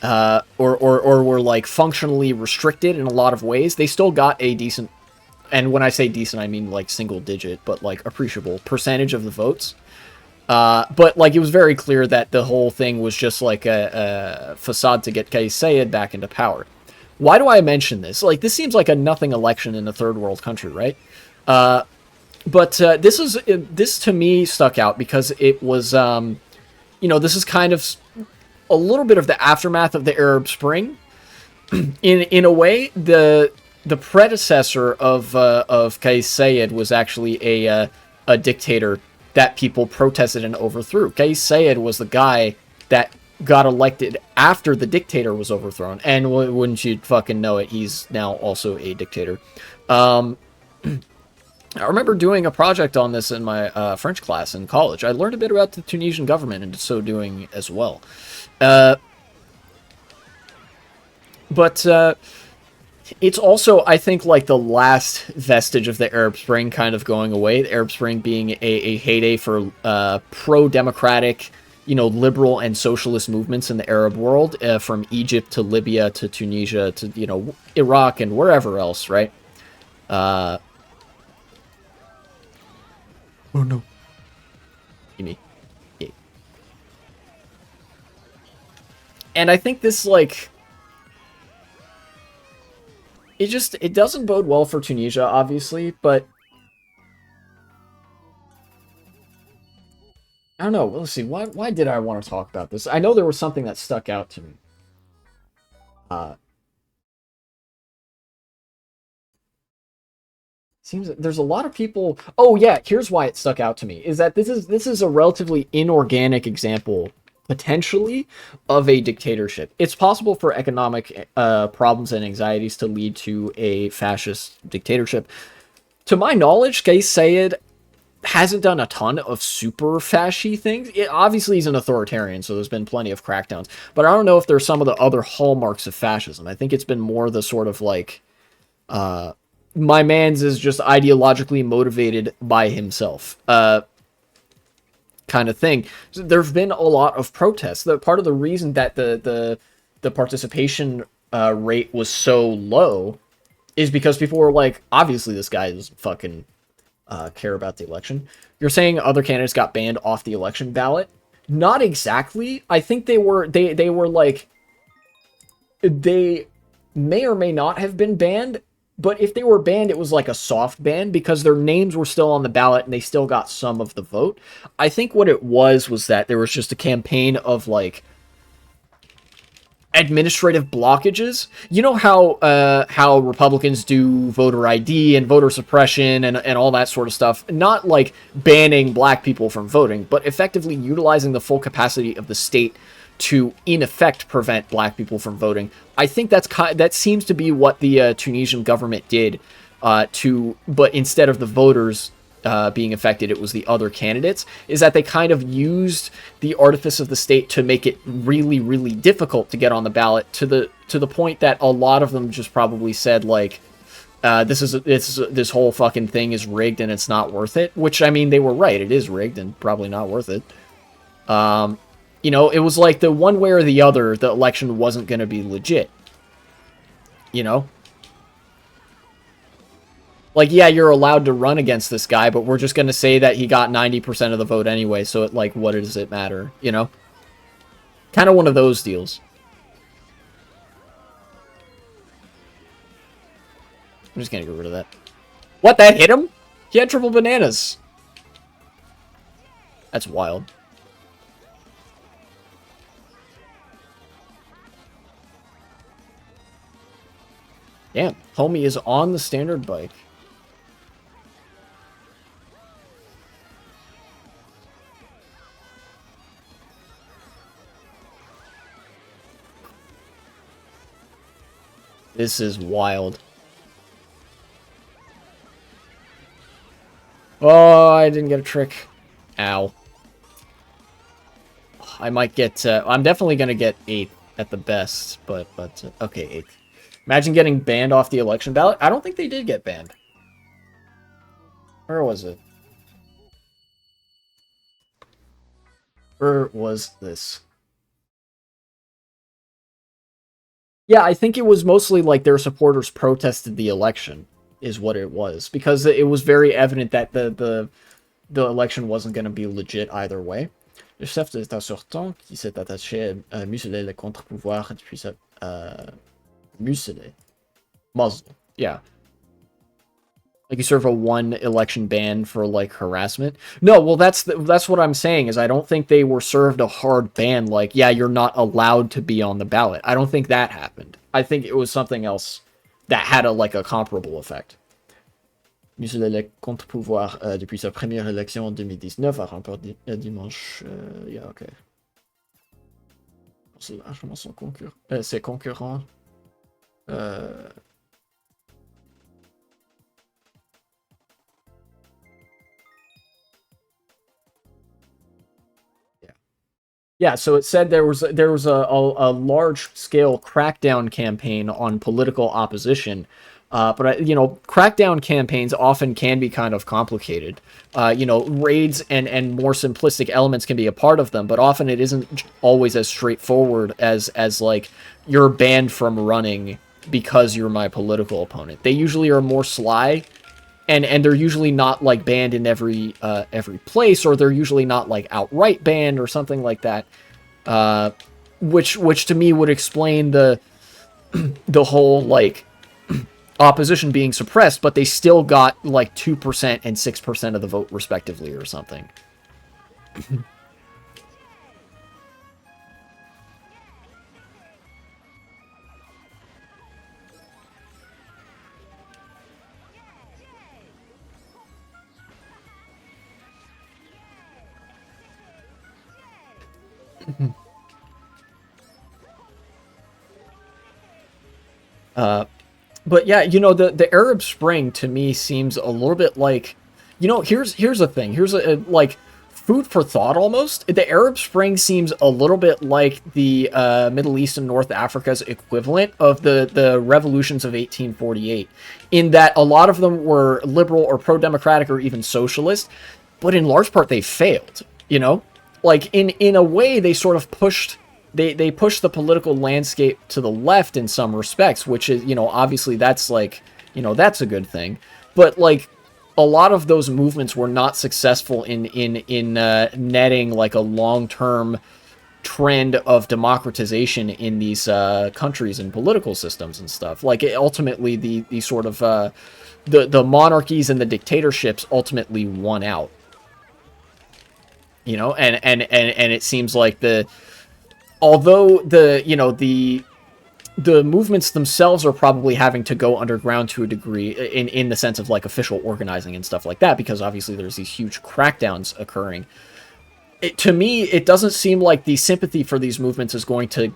or were like functionally restricted in a lot of ways. They still got a decent, and when I say decent, I mean like single digit, but like appreciable percentage of the votes. But like it was very clear that the whole thing was just like a facade to get Kais Saied back into power. Why do I mention this? Like, this seems like a nothing election in a third world country, right? But this to me stuck out because it was, you know, this is kind of a little bit of the aftermath of the Arab Spring. In a way, the predecessor of Kais Saied was actually a dictator that people protested and overthrew. Kais Saied was the guy that got elected after the dictator was overthrown, and wouldn't you fucking know it, he's now also a dictator. I remember doing a project on this in my French class in college. I learned a bit about the Tunisian government and so doing as well. But It's also, I think, like the last vestige of the Arab Spring kind of going away. The Arab Spring being a heyday for pro-democratic, liberal and socialist movements in the Arab world, from Egypt to Libya to Tunisia to, Iraq and wherever else, right? Uh, oh no. Me. Yeah. And I think this, like, it doesn't bode well for Tunisia, obviously, but I don't know. Let's see. Why did I want to talk about this? I know there was something that stuck out to me. Uh, Seems that there's a lot of people. Oh yeah, here's why it stuck out to me is that this is a relatively inorganic example potentially of a dictatorship. It's possible for economic problems and anxieties to lead to a fascist dictatorship. To my knowledge, Kais Saied hasn't done a ton of super fashy things. Obviously, he's an authoritarian, so there's been plenty of crackdowns. But I don't know if there's some of the other hallmarks of fascism. I think it's been more the sort of like my man's is just ideologically motivated by himself kind of thing. So there've been a lot of protests. Part of the reason that the participation rate was so low is because people were like, obviously this guy doesn't fucking care about the election. You're saying other candidates got banned off the election ballot? Not exactly. I think they were like, they may or may not have been banned, but if they were banned, it was like a soft ban because their names were still on the ballot and they still got some of the vote. I think what it was that there was just a campaign of like administrative blockages. You know how Republicans do voter ID and voter suppression and all that sort of stuff. Not like banning black people from voting, but effectively utilizing the full capacity of the state to, in effect, prevent black people from voting. I think that seems to be what the Tunisian government did. But instead of the voters being affected, it was the other candidates. Is that they kind of used the artifice of the state to make it really, really difficult to get on the ballot to the point that a lot of them just probably said like, this whole fucking thing is rigged and it's not worth it. Which, I mean, they were right. It is rigged and probably not worth it. It was like the one way or the other, the election wasn't going to be legit. You know? Like, yeah, you're allowed to run against this guy, but we're just going to say that he got 90% of the vote anyway, so like, what does it matter? You know? Kind of one of those deals. I'm just going to get rid of that. What, that hit him? He had triple bananas. That's wild. Damn, homie is on the standard bike. This is wild. Oh, I didn't get a trick. Ow. I might get, I'm definitely going to get 8th at the best, but okay, 8th. Imagine getting banned off the election ballot. I don't think they did get banned. Where was it? Where was this? Yeah, I think it was mostly like their supporters protested the election, is what it was. Because it was very evident that the election wasn't going to be legit either way. Le chef de l'État sortant, qui s'est attaché à museler le contre-pouvoir depuis sa... museler. Muzzle. Yeah. Like you serve a 1 election ban for like harassment. No, well that's what I'm saying is I don't think they were served a hard ban like, yeah, you're not allowed to be on the ballot. I don't think that happened. I think it was something else that had a comparable effect. Monsieur le contre-pouvoir depuis sa première élection en 2019 a remporté dimanche. Yeah, ok. C'est largement son concurrent. Ses concurrents. Yeah, so it said there was a large scale crackdown campaign on political opposition, but crackdown campaigns often can be kind of complicated. Raids and more simplistic elements can be a part of them, but often it isn't always as straightforward as like you're banned from running because you're my political opponent. They usually are more sly, and they're usually not like banned in every place, or they're usually not like outright banned or something like that. Uh, which to me would explain the whole like opposition being suppressed, but they still got like 2% and 6% of the vote respectively, or something. Uh, but yeah, the Arab Spring to me seems a little bit like, here's the thing. Here's a like food for thought almost. The Arab Spring seems a little bit like the Middle East and North Africa's equivalent of the revolutions of 1848, in that a lot of them were liberal or pro-democratic or even socialist, but in large part they failed. Like in a way they sort of pushed they push the political landscape to the left in some respects, which is, obviously that's like, that's a good thing. But like a lot of those movements were not successful in netting like a long-term trend of democratization in these countries and political systems and stuff. Like ultimately the sort of the monarchies and the dictatorships ultimately won out. And it seems like although the movements themselves are probably having to go underground to a degree in the sense of like official organizing and stuff like that, because obviously there's these huge crackdowns occurring. To me, it doesn't seem like the sympathy for these movements is going to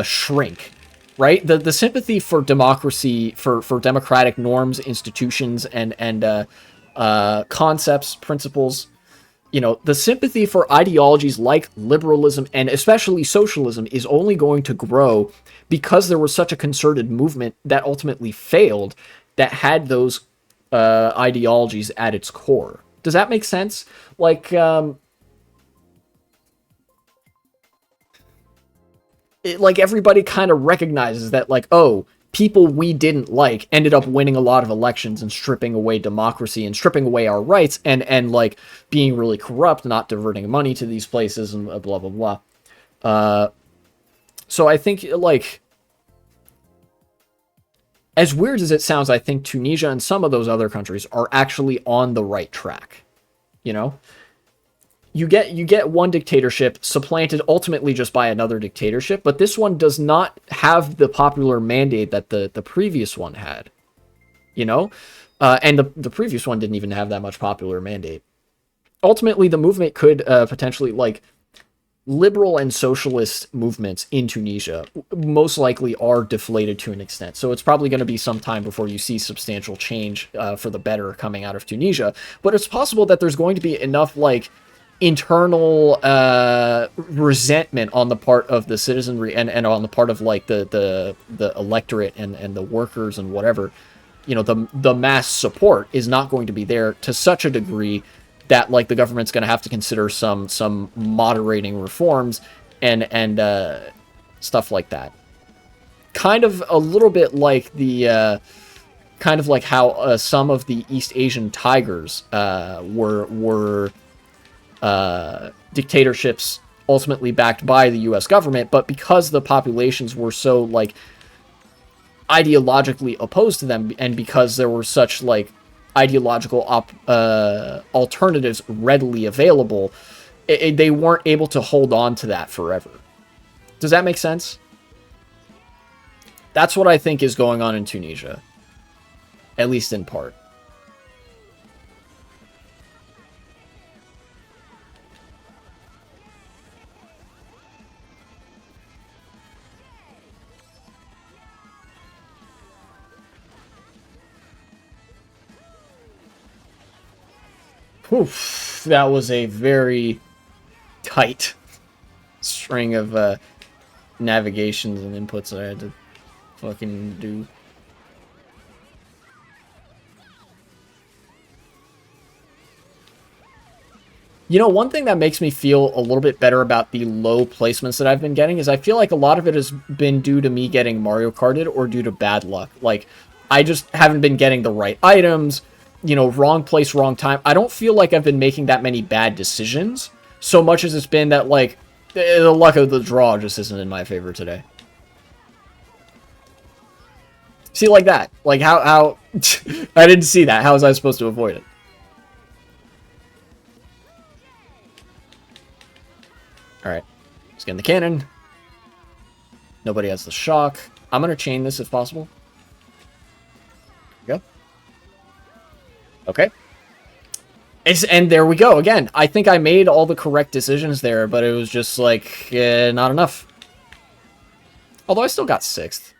shrink, right? The sympathy for democracy, for democratic norms, institutions, and concepts, principles, the sympathy for ideologies like liberalism and especially socialism is only going to grow because there was such a concerted movement that ultimately failed that had those ideologies at its core. Does that make sense? Like, like everybody kind of recognizes that, like, oh, people we didn't like ended up winning a lot of elections and stripping away democracy and stripping away our rights and like being really corrupt, not diverting money to these places and blah blah blah. So I think, like, as weird as it sounds, I think Tunisia and some of those other countries are actually on the right track. You know, you get one dictatorship supplanted ultimately just by another dictatorship, but this one does not have the popular mandate that the previous one had. And the previous one didn't even have that much popular mandate. Ultimately, the movement could potentially, like, liberal and socialist movements in Tunisia most likely are deflated to an extent. So it's probably going to be some time before you see substantial change for the better coming out of Tunisia. But it's possible that there's going to be enough, like, internal resentment on the part of the citizenry and on the part of, like, the electorate and the workers and whatever. The mass support is not going to be there to such a degree that, like, the government's going to have to consider some moderating reforms and stuff like that. Kind of a little bit like the kind of like how some of the East Asian tigers were dictatorships ultimately backed by the U.S. government, but because the populations were so, like, ideologically opposed to them, and because there were such, like, ideological alternatives readily available, they weren't able to hold on to that forever. Does that make sense? That's what I think is going on in Tunisia, at least in part. Oof, that was a very tight string of navigations and inputs that I had to fucking do. You know, one thing that makes me feel a little bit better about the low placements that I've been getting is I feel like a lot of it has been due to me getting Mario Karted or due to bad luck. Like, I just haven't been getting the right items, you know, wrong place, wrong time. I don't feel like I've been making that many bad decisions, so much as it's been that, like, the luck of the draw just isn't in my favor today. See, like that. Like, how I didn't see that. How was I supposed to avoid it? Alright. Let's get in the cannon. Nobody has the shock. I'm going to chain this if possible. Go. Okay. And there we go. Again, I think I made all the correct decisions there, but it was just, like, not enough. Although I still got 6th.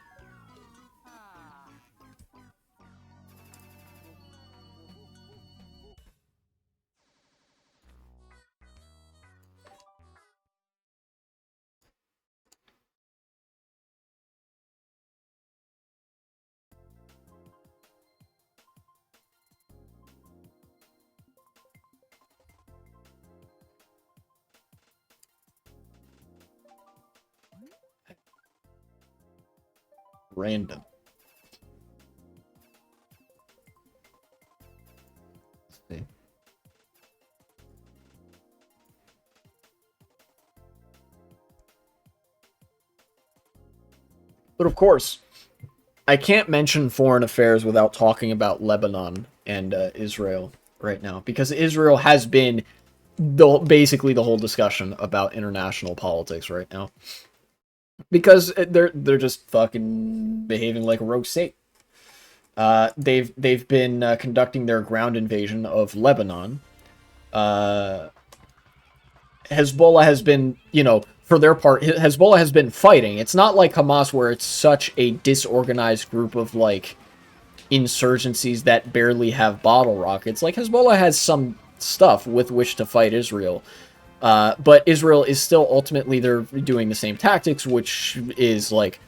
Random. Let's see. But of course, I can't mention foreign affairs without talking about Lebanon and Israel right now, because Israel has been basically the whole discussion about international politics right now. Because they're just fucking behaving like a rogue state. They've been conducting their ground invasion of Lebanon. Hezbollah has been, you know, for their part, Hezbollah has been fighting. It's not like Hamas where it's such a disorganized group of, like, insurgencies that barely have bottle rockets. Like, Hezbollah has some stuff with which to fight Israel. But Israel is still ultimately, they're doing the same tactics, which is, like,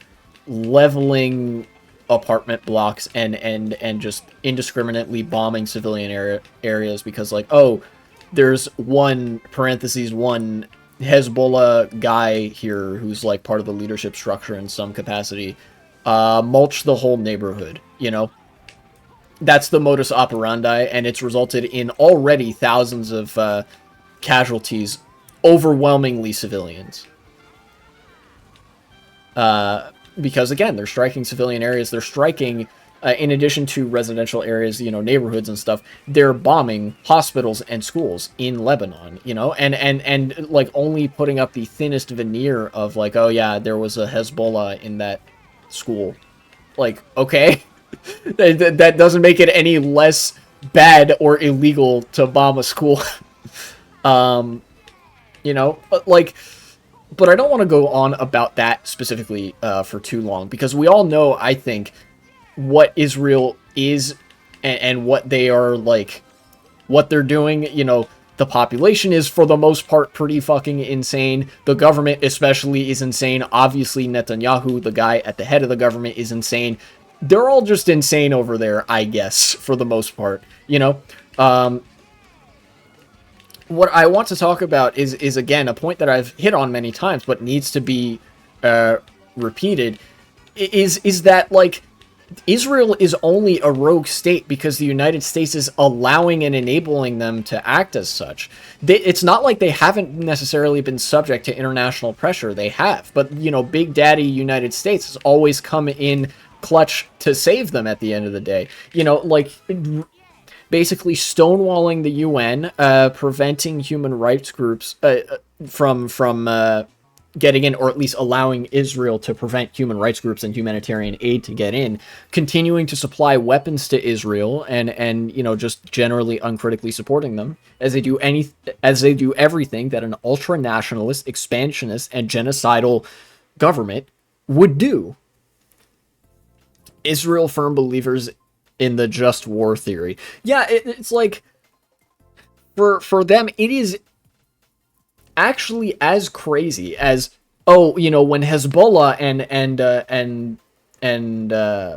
leveling apartment blocks and just indiscriminately bombing civilian areas because, like, oh, there's one Hezbollah guy here who's, like, part of the leadership structure in some capacity. Mulch the whole neighborhood, you know? That's the modus operandi, and it's resulted in already thousands of casualties, overwhelmingly civilians. Because, again, they're striking civilian areas. They're striking, in addition to residential areas, you know, neighborhoods and stuff, they're bombing hospitals and schools in Lebanon, you know? And like, only putting up the thinnest veneer of, like, oh, yeah, there was a Hezbollah in that school. Like, okay. That doesn't make it any less bad or illegal to bomb a school. You know, like, but I don't want to go on about that specifically for too long, because we all know, I think, what Israel is and what they are, like, what they're doing. You know, the population is, for the most part, pretty fucking insane. The government especially is insane. Obviously, Netanyahu, the guy at the head of the government, is insane. They're all just insane over there, I guess, for the most part, you know? What I want to talk about is again, a point that I've hit on many times, but needs to be repeated, is that, like, Israel is only a rogue state because the United States is allowing and enabling them to act as such. It's not like they haven't necessarily been subject to international pressure. They have. But, you know, Big Daddy United States has always come in clutch to save them at the end of the day. You know, like, basically stonewalling the UN, preventing human rights groups from getting in, or at least allowing Israel to prevent human rights groups and humanitarian aid to get in, continuing to supply weapons to Israel, and you know, just generally uncritically supporting them as they do everything that an ultra-nationalist, expansionist, and genocidal government would do. Israel firm believers in the just war theory. Yeah, it's like, for them, it is actually as crazy as, oh, when Hezbollah and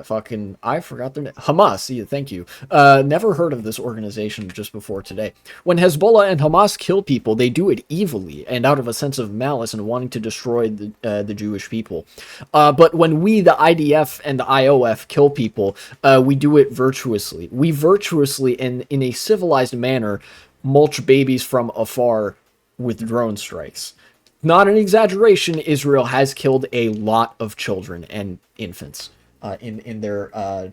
fucking, I forgot their name, Hamas. Yeah, thank you. Never heard of this organization just before today. When Hezbollah and Hamas kill people, they do it evilly and out of a sense of malice and wanting to destroy the Jewish people. But when we, the IDF and the IOF, kill people, we do it virtuously. We virtuously, in a civilized manner, mulch babies from afar with drone strikes. Not an exaggeration, Israel has killed a lot of children and infants in their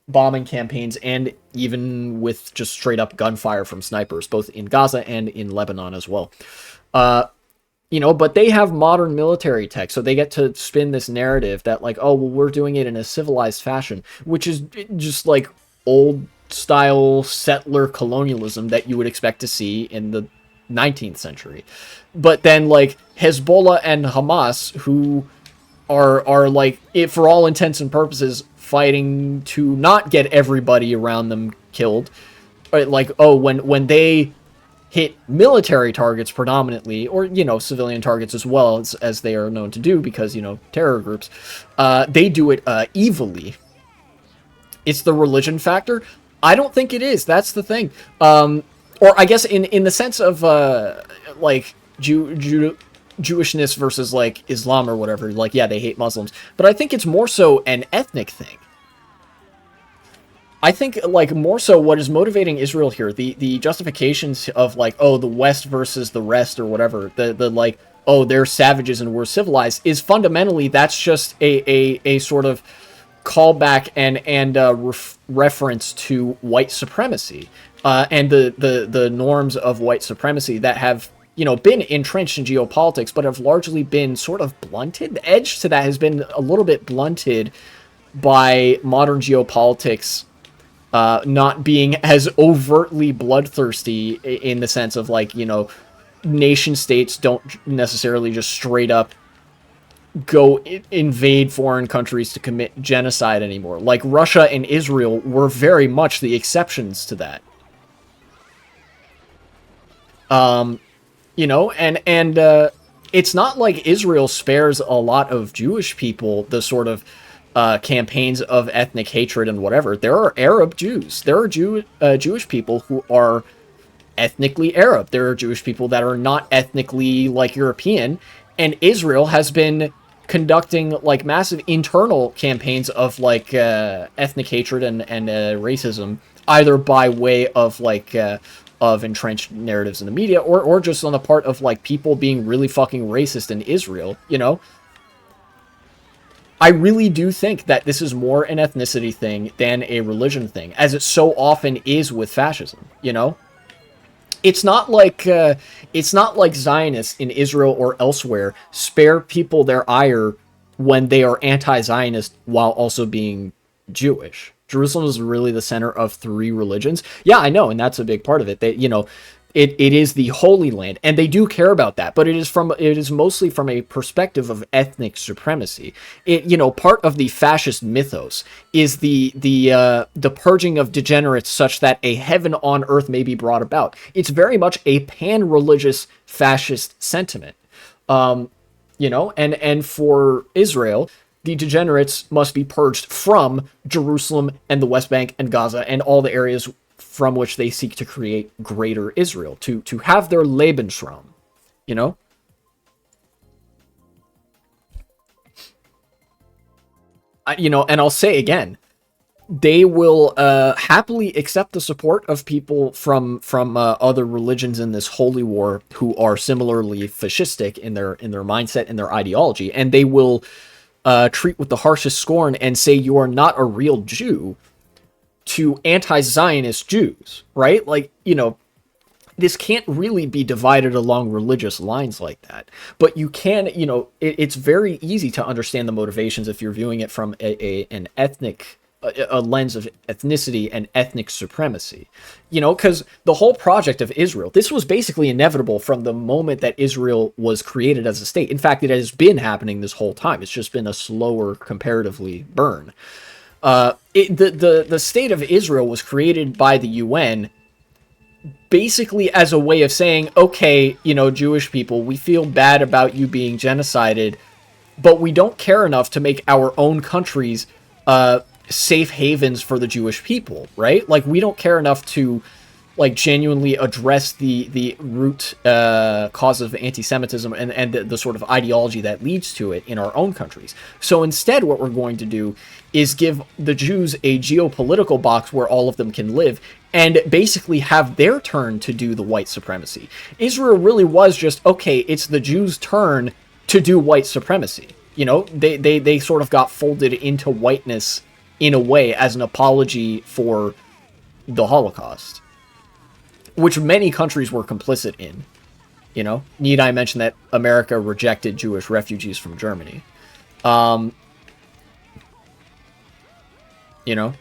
bombing campaigns, and even with just straight up gunfire from snipers, both in Gaza and in Lebanon as well. But they have modern military tech, so they get to spin this narrative that, like, oh, well, we're doing it in a civilized fashion, which is just like old style settler colonialism that you would expect to see in the 19th century. But then, like, Hezbollah and Hamas, who are like, for all intents and purposes, fighting to not get everybody around them killed. Like, oh, when they hit military targets predominantly, or, civilian targets as well, as they are known to do, because, terror groups, they do it evilly. It's the religion factor. I don't think it is. That's the thing. Or I guess in the sense of, like, Jewishness versus, like, Islam or whatever. Like, yeah, they hate Muslims. But I think it's more so an ethnic thing. I think, like, more so what is motivating Israel here, the justifications of, like, oh, the West versus the rest or whatever, the like, oh, they're savages and we're civilized, is fundamentally, that's just a sort of callback and reference to white supremacy. And the norms of white supremacy that have, been entrenched in geopolitics, but have largely been sort of blunted. The edge to that has been a little bit blunted by modern geopolitics not being as overtly bloodthirsty, in the sense of, like, nation states don't necessarily just straight up go invade foreign countries to commit genocide anymore. Like, Russia and Israel were very much the exceptions to that. And it's not like Israel spares a lot of Jewish people the sort of campaigns of ethnic hatred and whatever. There are Arab Jews. There are Jewish people who are ethnically Arab. There are Jewish people that are not ethnically, like, European. And Israel has been conducting, like, massive internal campaigns of, like, ethnic hatred and racism, either by way of, like, of entrenched narratives in the media, or just on the part of, like, people being really fucking racist in Israel, I really do think that this is more an ethnicity thing than a religion thing, as it so often is with fascism, It's not like Zionists in Israel or elsewhere spare people their ire when they are anti-Zionist while also being Jewish. Jerusalem is really the center of three religions. Yeah, I know, and that's a big part of it. It is the Holy Land, and they do care about that, but it is mostly from a perspective of ethnic supremacy. Part of the fascist mythos is the purging of degenerates such that a heaven on earth may be brought about. It's very much a pan-religious fascist sentiment. And for Israel, the degenerates must be purged from Jerusalem and the West Bank and Gaza and all the areas from which they seek to create greater Israel, to have their Lebensraum, And I'll say again, they will happily accept the support of people from other religions in this holy war who are similarly fascistic in their mindset and their ideology, and they will treat with the harshest scorn and say you are not a real Jew to anti-Zionist Jews, right? Like, this can't really be divided along religious lines like that. But you can, it's very easy to understand the motivations if you're viewing it from an ethnic, a lens of ethnicity and ethnic supremacy. Because the whole project of Israel, this was basically inevitable from the moment that Israel was created as a state. In fact, it has been happening this whole time. It's just been a slower, comparatively, burn. The state of Israel was created by the UN basically as a way of saying, okay, Jewish people, we feel bad about you being genocided, but we don't care enough to make our own countries safe havens for the Jewish people, right? Like, we don't care enough to like genuinely address the root causes of anti-Semitism and the sort of ideology that leads to it in our own countries. So instead, what we're going to do is give the Jews a geopolitical box where all of them can live and basically have their turn to do the white supremacy. Israel really was just, okay, it's the Jews' turn to do white supremacy. They sort of got folded into whiteness in a way as an apology for the Holocaust, which many countries were complicit in. Need I mention that America rejected Jewish refugees from Germany? You know?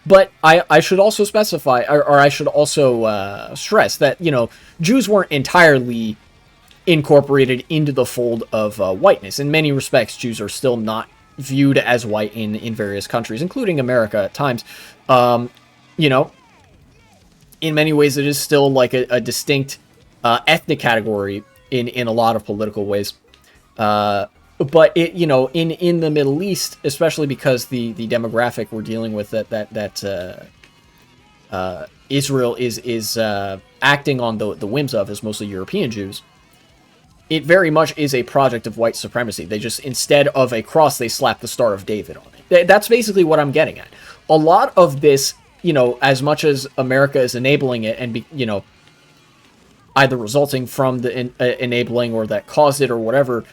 But I should also specify, or I should also stress that, Jews weren't entirely incorporated into the fold of whiteness. In many respects, Jews are still not viewed as white in various countries, including America at times. In many ways, it is still like a distinct ethnic category in a lot of political ways. But it, in the Middle East, especially because the demographic we're dealing with, that Israel is acting on the whims of, is mostly European Jews. It very much is a project of white supremacy. They just, instead of a cross, they slap the Star of David on it. That's basically what I'm getting at. A lot of this, as much as America is enabling it and either resulting from the enabling or that caused it or whatever,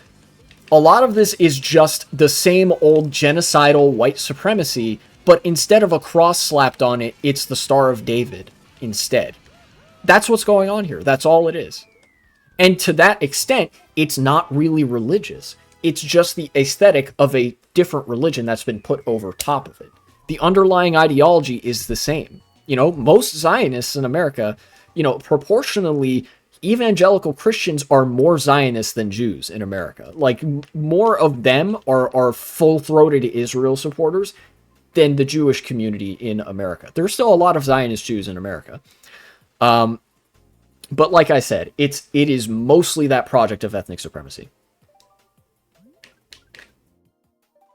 a lot of this is just the same old genocidal white supremacy, but instead of a cross slapped on it, it's the Star of David instead. That's what's going on here. That's all it is. And to that extent, it's not really religious. It's just the aesthetic of a different religion that's been put over top of it. The underlying ideology is the same. Most Zionists in America, proportionally, evangelical Christians are more Zionists than Jews in America. Like, more of them are full-throated Israel supporters than the Jewish community in America. There's still a lot of Zionist Jews in America. But like I said, it is mostly that project of ethnic supremacy.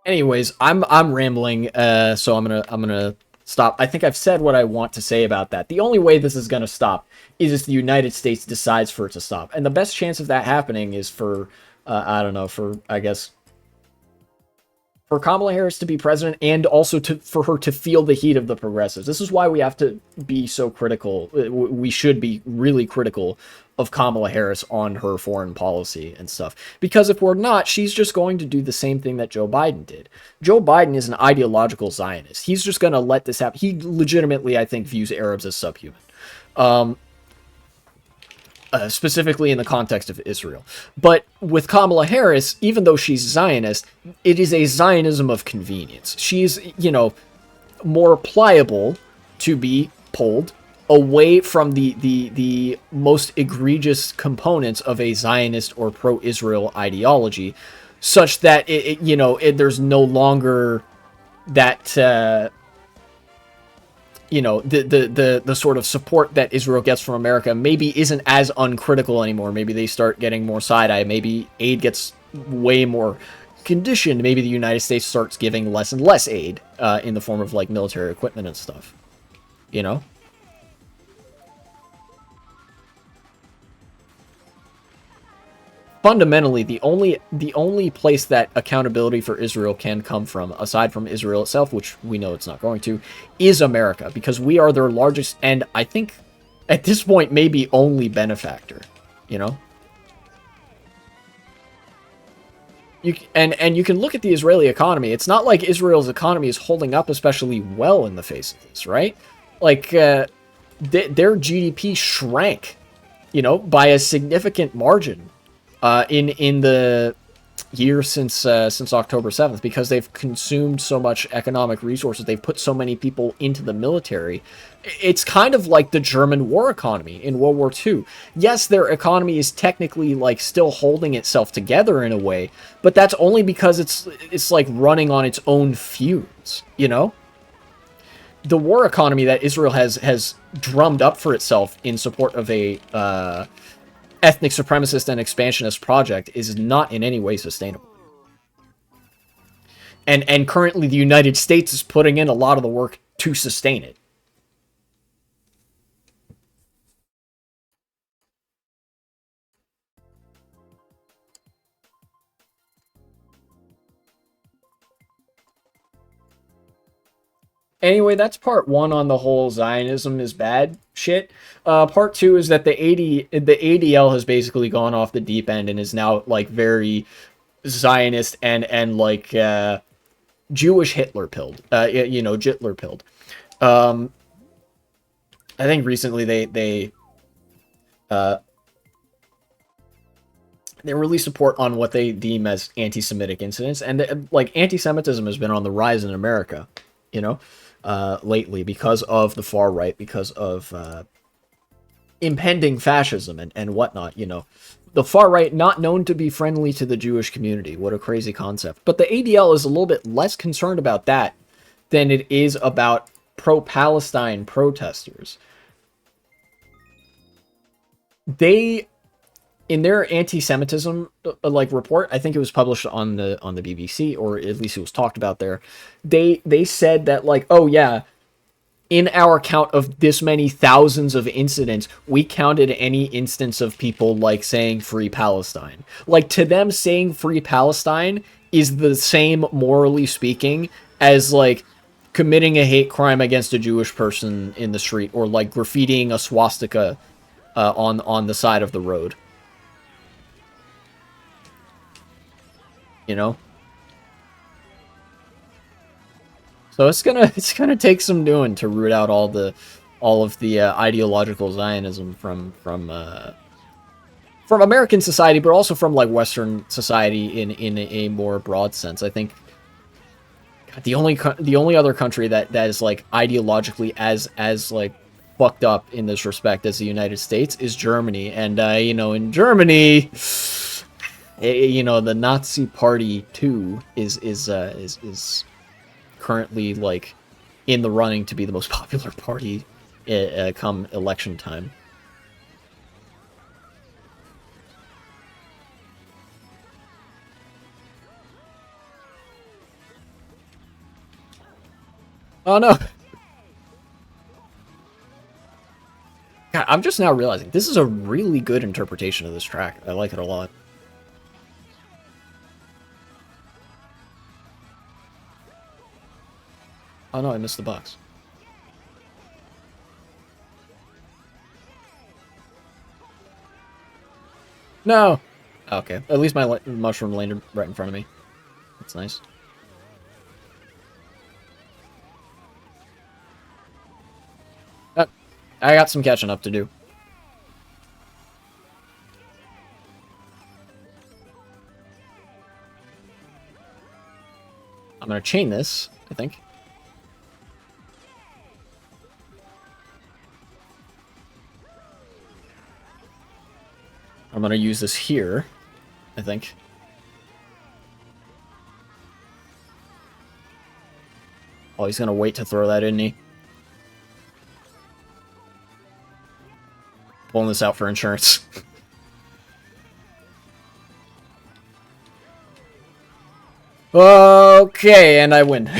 Anyways, I'm rambling, so I'm gonna stop. I think I've said what I want to say about that. The only way this is gonna stop is if the United States decides for it to stop, and the best chance of that happening is for for Kamala Harris to be president, and also for her to feel the heat of the progressives. This is why we have to be so critical. We should be really critical of Kamala Harris on her foreign policy and stuff. Because if we're not, she's just going to do the same thing that Joe Biden did. Joe Biden is an ideological Zionist. He's just going to let this happen. He legitimately, I think, views Arabs as subhuman. Specifically in the context of Israel. But with Kamala Harris, even though she's Zionist, it is a Zionism of convenience. She's, more pliable to be pulled away from the most egregious components of a Zionist or pro-Israel ideology, such that, there's no longer that... the sort of support that Israel gets from America maybe isn't as uncritical anymore. Maybe they start getting more side-eye. Maybe aid gets way more conditioned. Maybe the United States starts giving less and less aid in the form of, like, military equipment and stuff. Fundamentally, the only place that accountability for Israel can come from, aside from Israel itself, which we know it's not going to, is America, because we are their largest, and I think at this point maybe only benefactor. You can look at the Israeli economy. It's not like Israel's economy is holding up especially well in the face of this, right? Like their GDP shrank, by a significant margin. In the year since October 7th, because they've consumed so much economic resources. They've put so many people into the military. It's kind of like the German war economy in World War II. Yes, their economy is technically like still holding itself together in a way, but that's only because it's like running on its own fumes, you know? The war economy that Israel has drummed up for itself in support of a ethnic supremacist and expansionist project is not in any way sustainable. And currently the United States is putting in a lot of the work to sustain it. Anyway, that's part one on the whole Zionism is bad shit. Part two is that the ADL has basically gone off the deep end and is now like very Zionist and like Jewish Hitler pilled. You know, Jitler pilled. Um, I think recently uh, they released a report on what they deem as anti-Semitic incidents, and like anti-Semitism has been on the rise in America, you know, lately because of the far right, because of impending fascism and whatnot. You know, the far right not known to be friendly to the Jewish community. What a crazy concept! But the ADL is a little bit less concerned about that than it is about pro-Palestine protesters. They in their anti-Semitism like report, I think it was published on the BBC, or at least it was talked about there. They said that like, oh yeah, in our count of this many thousands of incidents, we counted any instance of people like saying "Free Palestine." Like to them, saying "Free Palestine" is the same, morally speaking, as like committing a hate crime against a Jewish person in the street, or like graffitiing a swastika on the side of the road. You know, so it's gonna take some doing to root out all of the ideological Zionism from American society, but also from like Western society in a more broad sense. I think the only other country that is like ideologically as like fucked up in this respect as the United States is Germany, and you know, in Germany, you know, the Nazi Party too is currently like in the running to be the most popular party come election time. Oh no. God, I'm just now realizing this is a really good interpretation of this track. I like it a lot. Oh no, I missed the box. No. Okay, at least my mushroom landed right in front of me. That's nice. Uh, I got some catching up to do. I'm gonna chain this, I think. I'm gonna use this here, I think. Oh, he's gonna wait to throw that, isn't he? Pulling this out for insurance. Okay, and I win.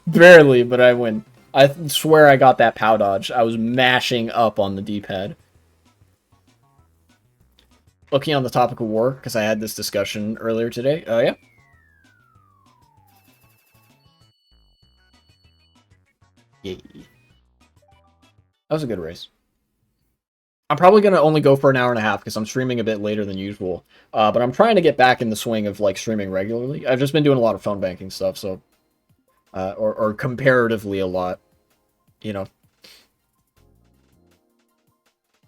Barely, but I win. I swear I got that pow dodge. I was mashing up on the D-pad. Looking on the topic of war, because I had this discussion earlier today. Oh, yeah? Yay. That was a good race. I'm probably going to only go for an hour and a half because I'm streaming a bit later than usual. But I'm trying to get back in the swing of like streaming regularly. I've just been doing a lot of phone banking stuff, so or comparatively a lot, you know.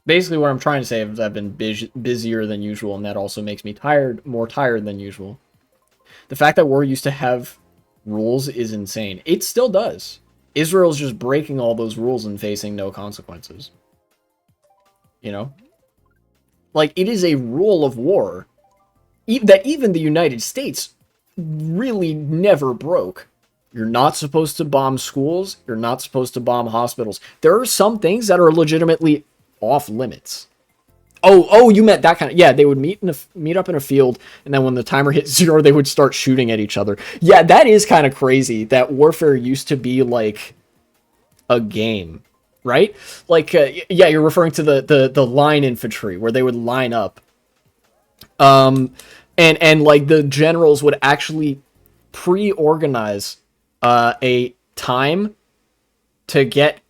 Basically, what I'm trying to say is I've been busier than usual, and that also makes me more tired than usual. The fact that war used to have rules is insane. It still does. Israel's just breaking all those rules and facing no consequences. You know? Like, it is a rule of war that even the United States really never broke. You're not supposed to bomb schools. You're not supposed to bomb hospitals. There are some things that are legitimately off limits. Oh, you meant that kind of... Yeah, they would meet up in a field, and then when the timer hit 0, they would start shooting at each other. Yeah, that is kind of crazy, that warfare used to be, like, a game, right? Like, yeah, you're referring to the line infantry, where they would line up. And like, the generals would actually pre-organize a time to get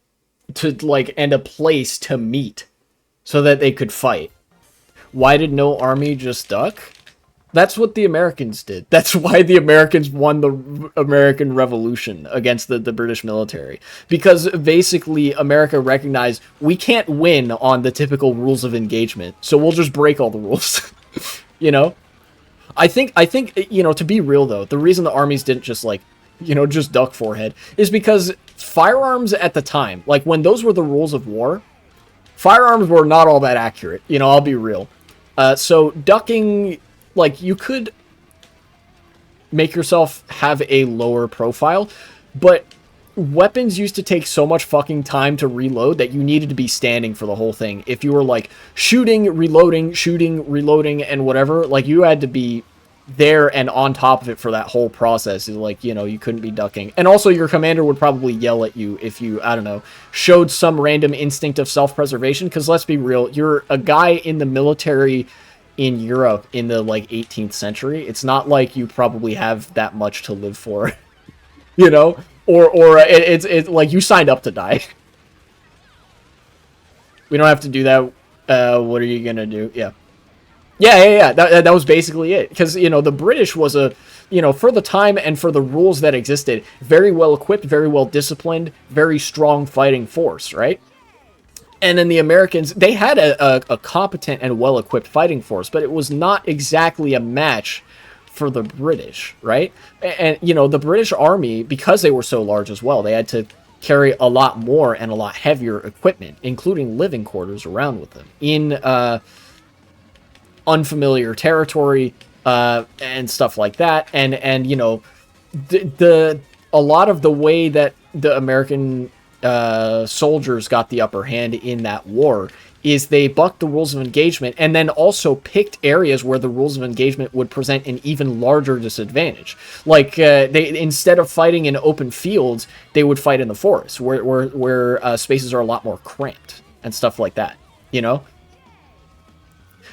to, like, and a place to meet, so that they could fight. Why did no army just duck? That's what the Americans did. That's why the Americans won the American Revolution against the British military. Because basically America recognized we can't win on the typical rules of engagement, so we'll just break all the rules. You know? I think, you know, to be real though, the reason the armies didn't just, like, you know, just duck forehead is because firearms at the time, like when those were the rules of war, firearms were not all that accurate, you know, I'll be real. So ducking, like, you could make yourself have a lower profile, but weapons used to take so much fucking time to reload that you needed to be standing for the whole thing. If you were, like, shooting, reloading, and whatever, like, you had to be there and on top of it for that whole process. Like, you know, you couldn't be ducking. And also your commander would probably yell at you if you, I don't know, showed some random instinct of self-preservation, because let's be real, you're a guy in the military in Europe in the, like, 18th century. It's not like you probably have that much to live for. You know? Or it's like you signed up to die. We don't have to do that. What are you gonna do? Yeah. Yeah. That was basically it. Because, you know, the British was a, you know, for the time and for the rules that existed, very well equipped, very well disciplined, very strong fighting force, right? And then the Americans, they had a competent and well equipped fighting force, but it was not exactly a match for the British, right? And, you know, the British army, because they were so large as well, they had to carry a lot more and a lot heavier equipment, including living quarters around with them in unfamiliar territory and stuff like that. And you know, a lot of the way that the American soldiers got the upper hand in that war is they bucked the rules of engagement and then also picked areas where the rules of engagement would present an even larger disadvantage. Like, they, instead of fighting in open fields, they would fight in the forest, where spaces are a lot more cramped and stuff like that, you know?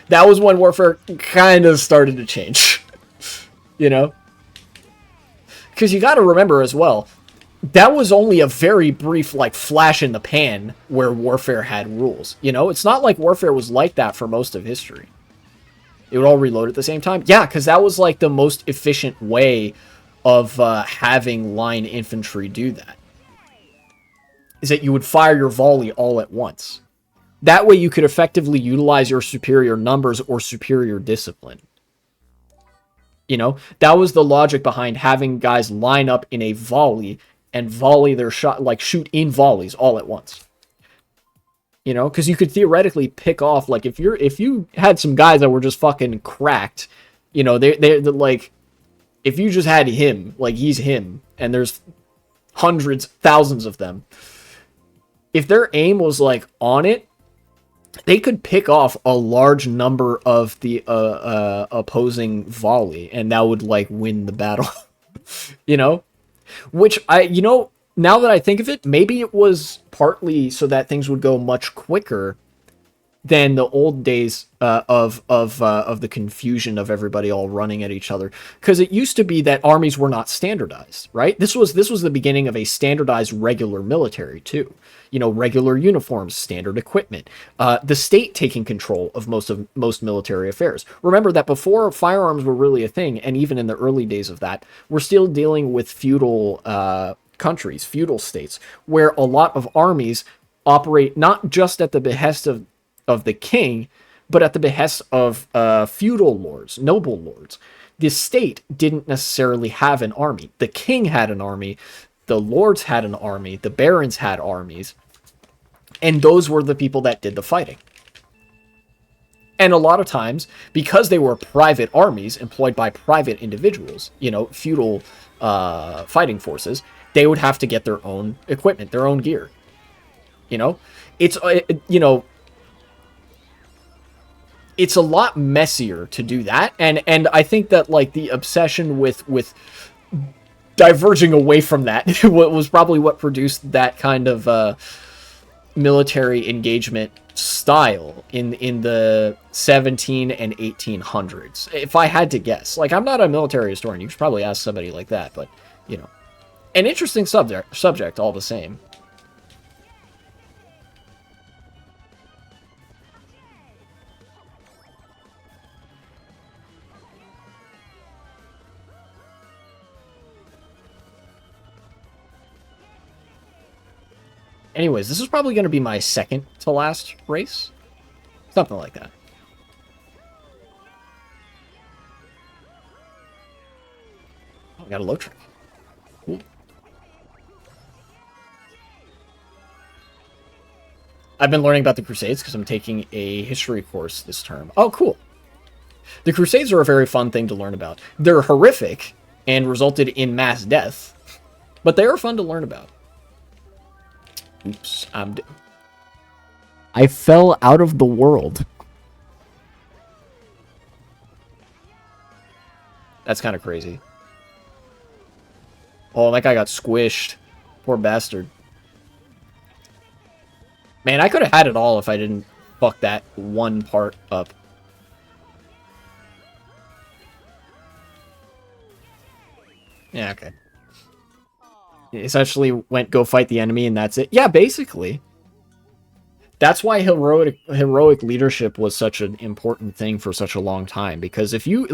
That was when warfare kind of started to change, you know? Because you got to remember as well, that was only a very brief, like, flash in the pan where warfare had rules. You know, it's not like warfare was like that for most of history. It would all reload at the same time. Yeah, because that was, like, the most efficient way of having line infantry do that. Is that you would fire your volley all at once. That way you could effectively utilize your superior numbers or superior discipline. You know, that was the logic behind having guys line up in a volley and volley their shot, like shoot in volleys all at once. You know, because you could theoretically pick off, like, if you had some guys that were just fucking cracked, you know, they're like, if you just had him, like, he's him, and there's hundreds, thousands of them, if their aim was, like, on it, they could pick off a large number of the opposing volley, and that would, like, win the battle. You know? Which, you know, now that I think of it, maybe it was partly so that things would go much quicker than the old days of the confusion of everybody all running at each other. Because it used to be that armies were not standardized, right? This was the beginning of a standardized regular military too. You know, regular uniforms, standard equipment, the state taking control of most military affairs. Remember that before firearms were really a thing, and even in the early days of that, we're still dealing with feudal countries, feudal states, where a lot of armies operate not just at the behest of the king, but at the behest of feudal lords, noble lords. the state didn't necessarily have an army. The king had an army, the lords had an army, the barons had armies, and those were the people that did the fighting. And a lot of times, because they were private armies employed by private individuals, feudal fighting forces, they would have to get their own equipment, their own gear. It's it's a lot messier to do that, and I think that like the obsession with diverging away from that was probably what produced that kind of military engagement style in the 17 and 1800s. If I had to guess, like, I'm not a military historian, you should probably ask somebody like that, but an interesting subject all the same. Anyways, this is probably going to be my second to last race. Something like that. Oh, I got a low trick. Cool. I've been learning about the Crusades because I'm taking a history course this term. Oh, cool. The Crusades are a very fun thing to learn about. They're horrific and resulted in mass death, but they are fun to learn about. Oops, I fell out of the world. That's kind of crazy. Oh, that guy got squished. Poor bastard. Man, I could have had it all if I didn't fuck that one part up. Yeah, okay. Essentially went go fight the enemy and that's it. Yeah, basically. That's why heroic leadership was such an important thing for such a long time, because if you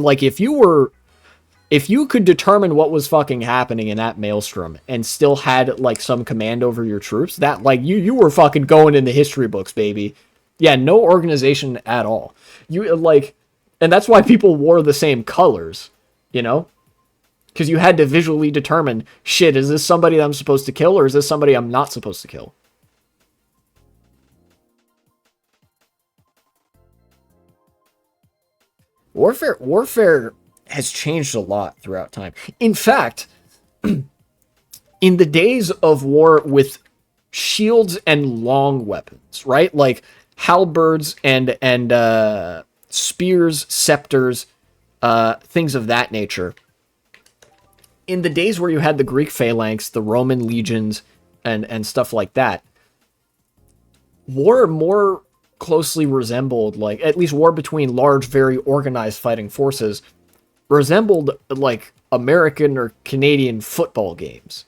could determine what was fucking happening in that maelstrom and still had like some command over your troops, that like you were fucking going in the history books, baby. Yeah, no organization at all. And that's why people wore the same colors, because you had to visually determine, shit, is this somebody that I'm supposed to kill, or is this somebody I'm not supposed to kill? Warfare has changed a lot throughout time. In fact, in the days of war with shields and long weapons, right? Like halberds and spears, scepters, things of that nature. In the days where you had the Greek phalanx, the Roman legions, and stuff like that, war more closely resembled, like, at least war between large, very organized fighting forces, resembled, like, American or Canadian football games.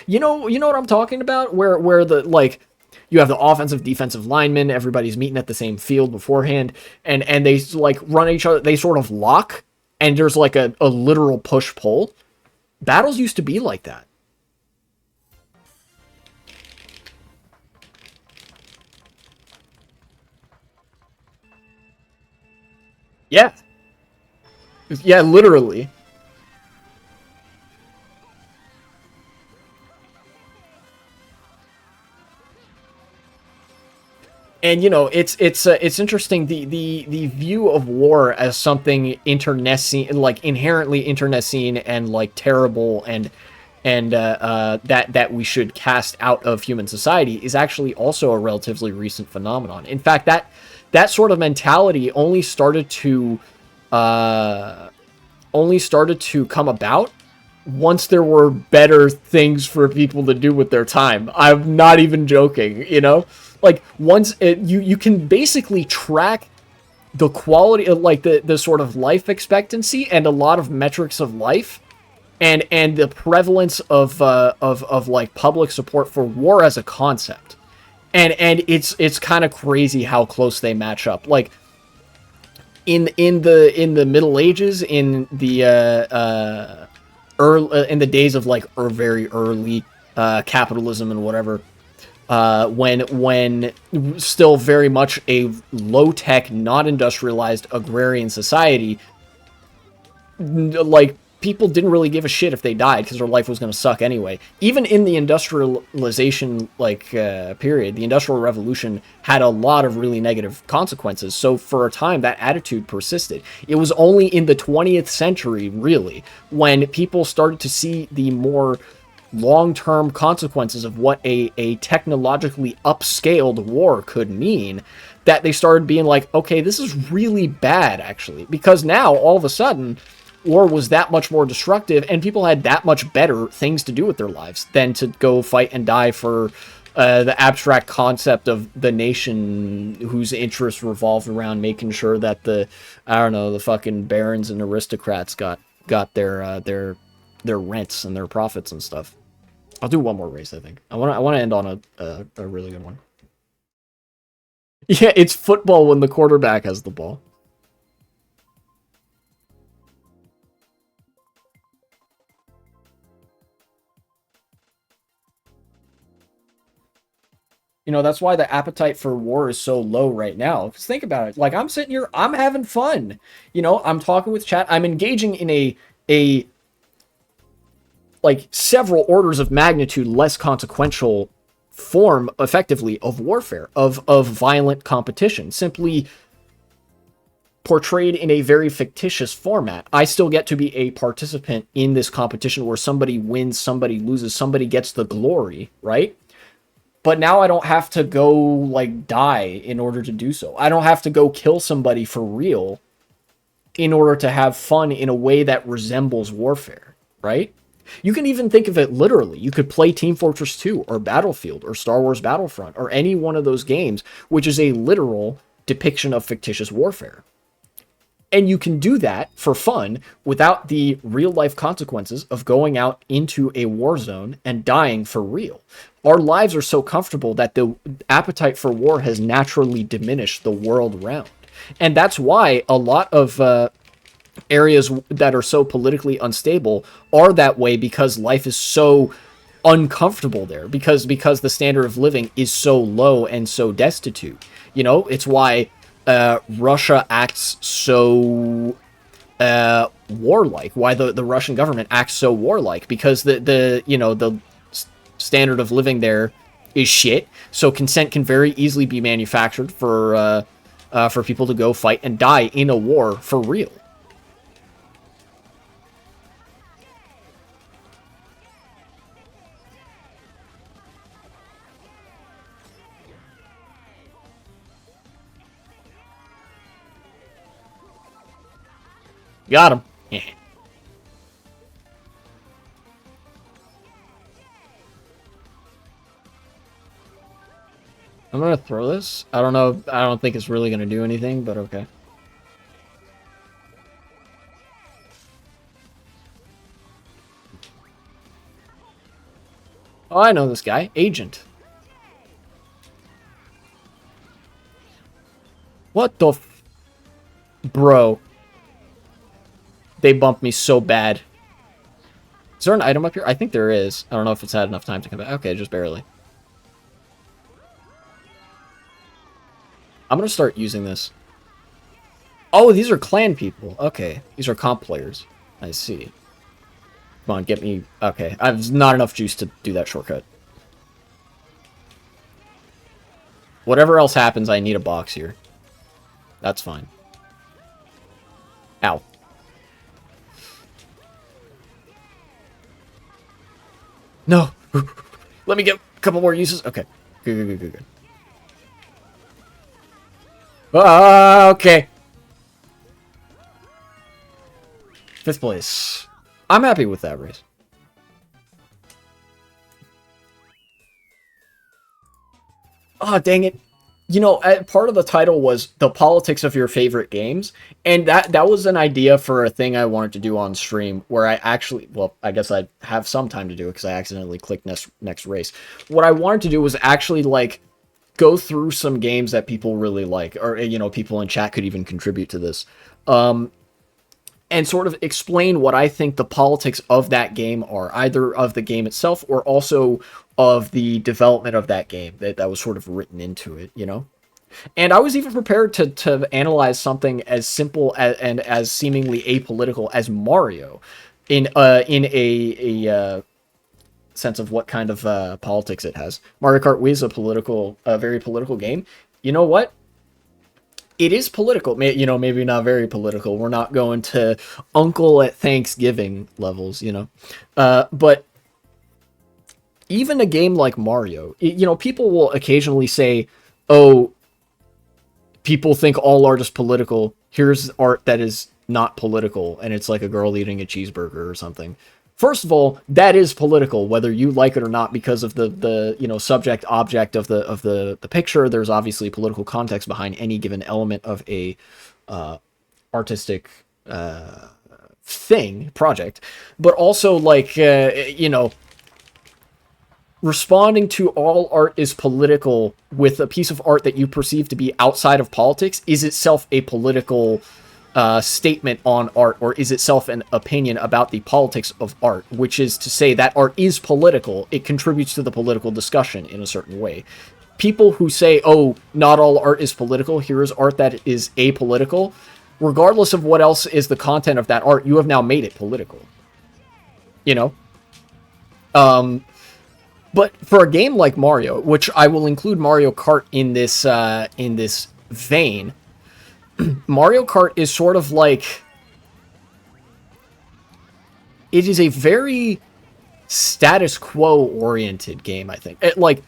You know what I'm talking about? Where the, like, you have the offensive, defensive linemen, everybody's meeting at the same field beforehand, and they, like, run each other, they sort of lock, and there's, like, a literal push-pull. Battles used to be like that. Yeah. Yeah, literally. And it's interesting, the view of war as something internecine, like inherently internecine and like terrible and that we should cast out of human society is actually also a relatively recent phenomenon. In fact, that sort of mentality only started to come about once there were better things for people to do with their time. I'm not even joking, Like, once you can basically track the quality of, like, the sort of life expectancy and a lot of metrics of life and the prevalence of like public support for war as a concept. And it's kind of crazy how close they match up. Like, in the Middle Ages, in the in the days of like very early capitalism and whatever, when still very much a low-tech, not industrialized agrarian society, like, people didn't really give a shit if they died because their life was going to suck anyway. Even in the industrialization period, the Industrial Revolution had a lot of really negative consequences. So for a time, that attitude persisted. It was only in the 20th century, really, when people started to see the more long-term consequences of what a technologically upscaled war could mean, that they started being like, okay, this is really bad, actually. Because now, all of a sudden, war was that much more destructive, and people had that much better things to do with their lives than to go fight and die for the abstract concept of the nation whose interests revolved around making sure that I don't know, the fucking barons and aristocrats got their rents and their profits and stuff. I'll do one more race, I think. I want to end on a really good one. Yeah, it's football when the quarterback has the ball. You know, that's why the appetite for war is so low right now. Because think about it. Like, I'm sitting here, I'm having fun. You know, I'm talking with chat. I'm engaging in a like several orders of magnitude less consequential form, effectively, of warfare, of violent competition, simply portrayed in a very fictitious format. I still get to be a participant in this competition where somebody wins, somebody loses, somebody gets the glory, right? But now I don't have to go, like, die in order to do so. I don't have to go kill somebody for real in order to have fun in a way that resembles warfare, right? You can even think of it literally. You could play Team Fortress 2 or Battlefield or Star Wars Battlefront or any one of those games, which is a literal depiction of fictitious warfare. And you can do that for fun without the real life consequences of going out into a war zone and dying for real. Our lives are so comfortable that the appetite for war has naturally diminished the world round. And that's why a lot of areas that are so politically unstable are that way, because life is so uncomfortable there, because the standard of living is so low and so destitute. You know, it's why Russia acts so warlike, why the Russian government acts so warlike, because the standard of living there is shit. So consent can very easily be manufactured for people to go fight and die in a war for real. Got him. I'm gonna throw this. I don't know. I don't think it's really gonna do anything, but okay. Oh, I know this guy. Agent. What the Bro. They bumped me so bad. Is there an item up here? I think there is. I don't know if it's had enough time to come back. Okay, just barely. I'm gonna start using this. Oh, these are clan people. Okay, these are comp players. I see. Come on, get me... Okay, I have not enough juice to do that shortcut. Whatever else happens, I need a box here. That's fine. Ow. No! Let me get a couple more uses. Okay. Good. Okay. 5th place. I'm happy with that race. Oh, dang it. You know, part of the title was the politics of your favorite games, and that was an idea for a thing I wanted to do on stream, where I actually, well, I guess I have some time to do it because I accidentally clicked next race. What I wanted to do was actually, like, go through some games that people really like, or, you know, people in chat could even contribute to this, and sort of explain what I think the politics of that game are, either of the game itself or also of the development of that game that was sort of written into it, you know? And I was even prepared to analyze something as simple and as seemingly apolitical as Mario, in a sense of what kind of politics it has. Mario Kart Wii is a very political game. You know what? It is political. You know, maybe not very political. We're not going to Uncle at Thanksgiving levels, you know. But even a game like Mario, you know, people will occasionally say, "Oh, people think all art is political. Here's art that is not political," and it's like a girl eating a cheeseburger or something. First of all, that is political, whether you like it or not, because of the you know, subject object of the picture. There's obviously political context behind any given element of a artistic thing project, but also like you know, responding to all art is political with a piece of art that you perceive to be outside of politics is itself a political statement on art, or is itself an opinion about the politics of art, which is to say that art is political. It contributes to the political discussion in a certain way. People who say, oh, not all art is political, here is art that is apolitical, regardless of what else is the content of that art, you have now made it political. You know? But for a game like Mario, which I will include Mario Kart in this vein, Mario Kart is sort of like, it is a very status quo oriented game, I think. Like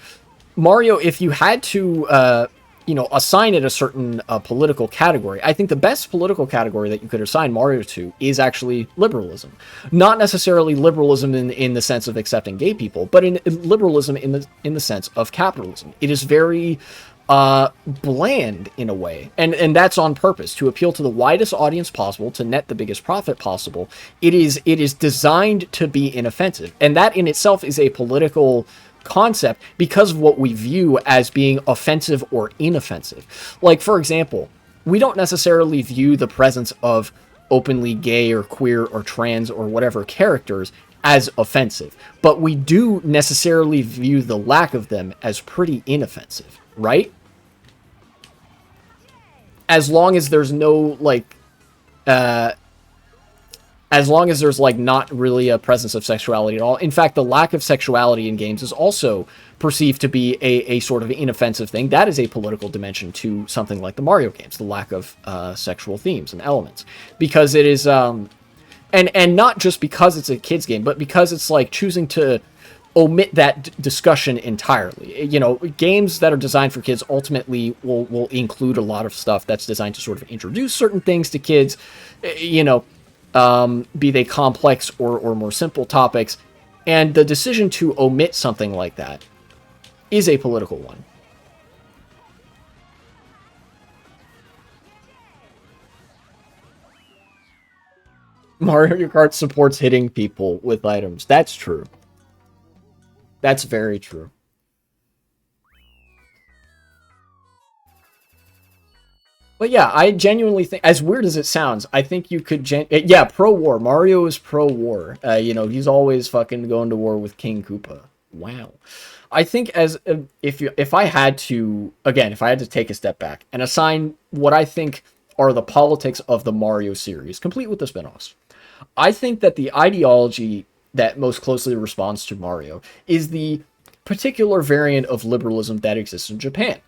Mario, if you had to you know, assign it a certain political category, I think the best political category that you could assign Mario to is actually liberalism. Not necessarily liberalism in the sense of accepting gay people, but in liberalism in the sense of capitalism. It is very bland in a way, and that's on purpose, to appeal to the widest audience possible, to net the biggest profit possible. It is designed to be inoffensive, and that in itself is a political concept because of what we view as being offensive or inoffensive. Like, for example, we don't necessarily view the presence of openly gay or queer or trans or whatever characters as offensive, but we do necessarily view the lack of them as pretty inoffensive, right? As long as there's no like as long as there's like not really a presence of sexuality at all. In fact, the lack of sexuality in games is also perceived to be a sort of inoffensive thing. That is a political dimension to something like the Mario games, the lack of sexual themes and elements, because it is and not just because it's a kids game, but because it's like choosing to omit that discussion entirely. You know, games that are designed for kids ultimately will include a lot of stuff that's designed to sort of introduce certain things to kids, you know, be they complex or more simple topics. And the decision to omit something like that is a political one. Mario Kart supports hitting people with items. That's true. That's very true. But yeah, I genuinely think, as weird as it sounds, I think you could yeah, pro-war. Mario is pro-war. You know, he's always fucking going to war with King Koopa. Wow. I think as if I had to, again, if I had to take a step back and assign what I think are the politics of the Mario series, complete with the spin-offs, I think that the ideology that most closely responds to Mario is the particular variant of liberalism that exists in Japan.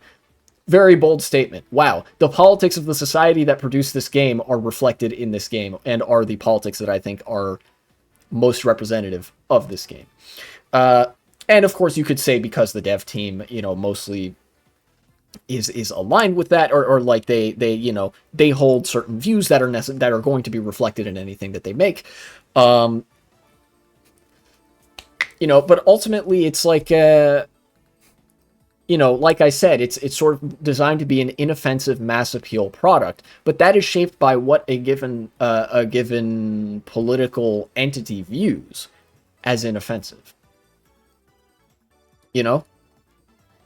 Very bold statement. Wow. The politics of the society that produced this game are reflected in this game and are the politics that I think are most representative of this game. And of course, you could say because the dev team, you know, mostly is aligned with that, or like they you know, they hold certain views that are going to be reflected in anything that they make. You know, but ultimately it's like you know, like I said, it's sort of designed to be an inoffensive mass appeal product, but that is shaped by what a given political entity views as inoffensive. You know,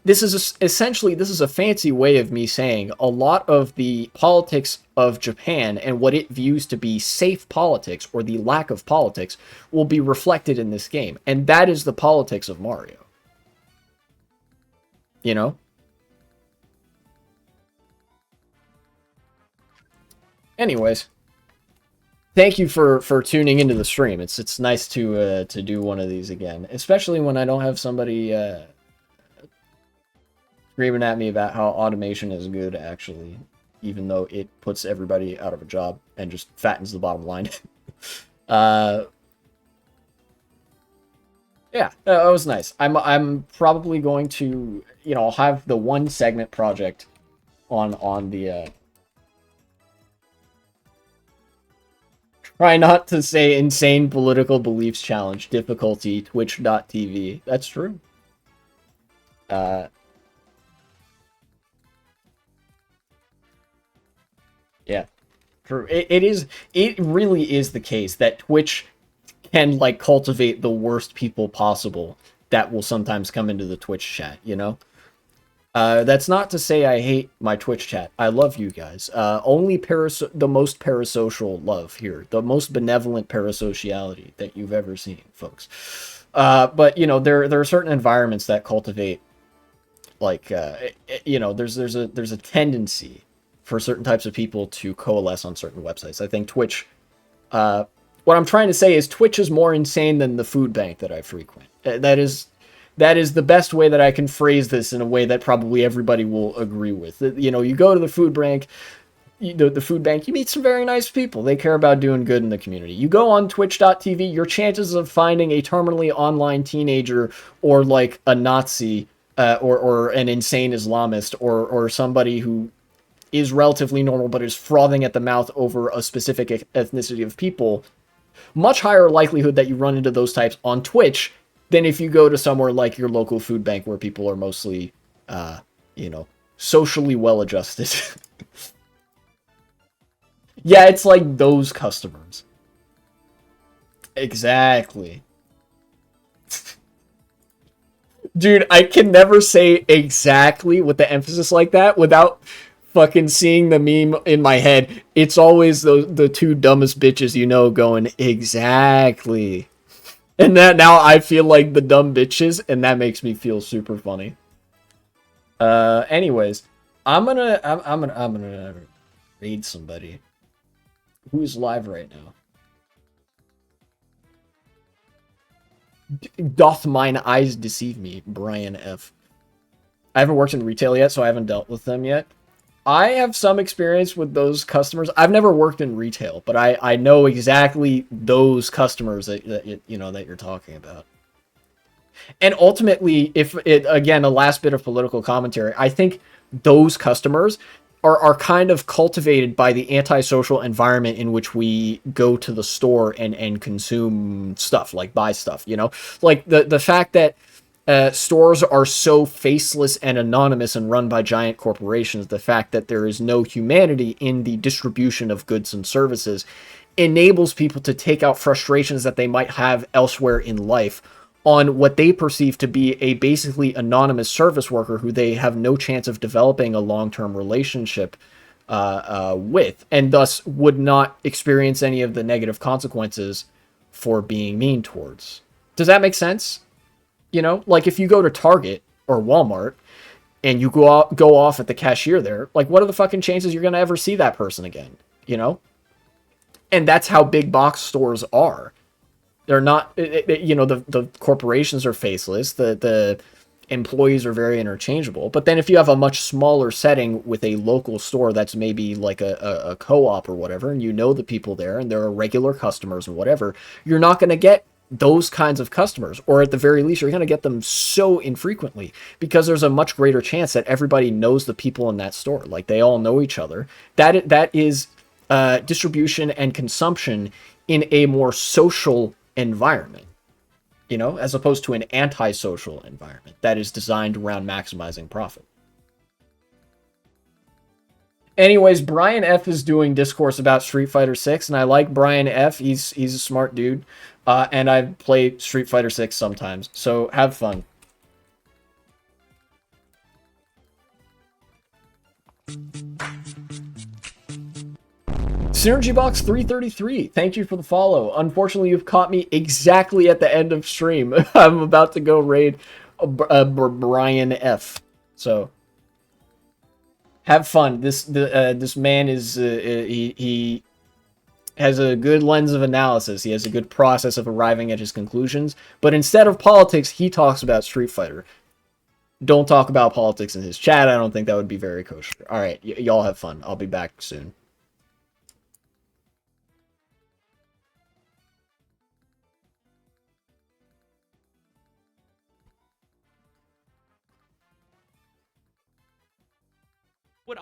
essentially this is a fancy way of me saying a lot of the politics of Japan and what it views to be safe politics, or the lack of politics, will be reflected in this game, and that is the politics of Mario. You know? Anyways, thank you for tuning into the stream. It's nice to do one of these again, especially when I don't have somebody screaming at me about how automation is good, actually, even though it puts everybody out of a job and just fattens the bottom line. uh, yeah, that was nice. I'm probably going to, I'll have the one segment project on the try not to say insane political beliefs challenge difficulty twitch.tv. That's true. Uh, yeah. True. It really is the case that Twitch can like cultivate the worst people possible that will sometimes come into the Twitch chat, you know? That's not to say I hate my Twitch chat. I love you guys. Only the most parasocial love here. The most benevolent parasociality that you've ever seen, folks. But, there are certain environments that cultivate, like, there's a tendency for certain types of people to coalesce on certain websites. I think Twitch, what I'm trying to say is Twitch is more insane than the food bank that I frequent. That is the best way that I can phrase this in a way that probably everybody will agree with. You go to the food bank, the food bank, you meet some very nice people. They care about doing good in the community. You go on twitch.tv, your chances of finding a terminally online teenager or like a Nazi or an insane Islamist or somebody who is relatively normal but is frothing at the mouth over a specific ethnicity of people, much higher likelihood that you run into those types on Twitch than if you go to somewhere like your local food bank where people are mostly, socially well-adjusted. Yeah, it's like those customers. Exactly. Dude, I can never say exactly with the emphasis like that without fucking seeing the meme in my head. It's always the two dumbest bitches going, exactly. And that now I feel like the dumb bitches, and that makes me feel super funny. Anyways, I'm gonna read somebody who's live right now. Doth mine eyes deceive me, Brian F. I haven't worked in retail yet, so I haven't dealt with them yet. I have some experience with those customers. I've never worked in retail, but I know exactly those customers that you're talking about. And ultimately, if it, again, a last bit of political commentary, I think those customers are kind of cultivated by the antisocial environment in which we go to the store and consume stuff, like buy stuff, like the fact that stores are so faceless and anonymous and run by giant corporations, the fact that there is no humanity in the distribution of goods and services enables people to take out frustrations that they might have elsewhere in life on what they perceive to be a basically anonymous service worker who they have no chance of developing a long-term relationship with, and thus would not experience any of the negative consequences for being mean towards. Does that make sense? Like if you go to Target or Walmart and you go off at the cashier there, like what are the fucking chances you're going to ever see that person again? And that's how big box stores are. They're not, the corporations are faceless. The employees are very interchangeable. But then if you have a much smaller setting with a local store that's maybe like a co-op or whatever, and the people there and there are regular customers or whatever, you're not going to get those kinds of customers, or at the very least, you're going to get them so infrequently because there's a much greater chance that everybody knows the people in that store. Like they all know each other. That is distribution and consumption in a more social environment, as opposed to an antisocial environment that is designed around maximizing profit. Anyways, Brian F is doing discourse about Street Fighter 6, and I like Brian F. He's a smart dude, and I play Street Fighter 6 sometimes, so have fun. SynergyBox 333, thank you for the follow. Unfortunately, you've caught me exactly at the end of stream. I'm about to go raid Brian F. So, Have fun. This man is he has a good lens of analysis. He has a good process of arriving at his conclusions. But instead of politics, he talks about Street Fighter. Don't talk about politics in his chat. I don't think that would be very kosher. All right, y'all have fun. I'll be back soon. What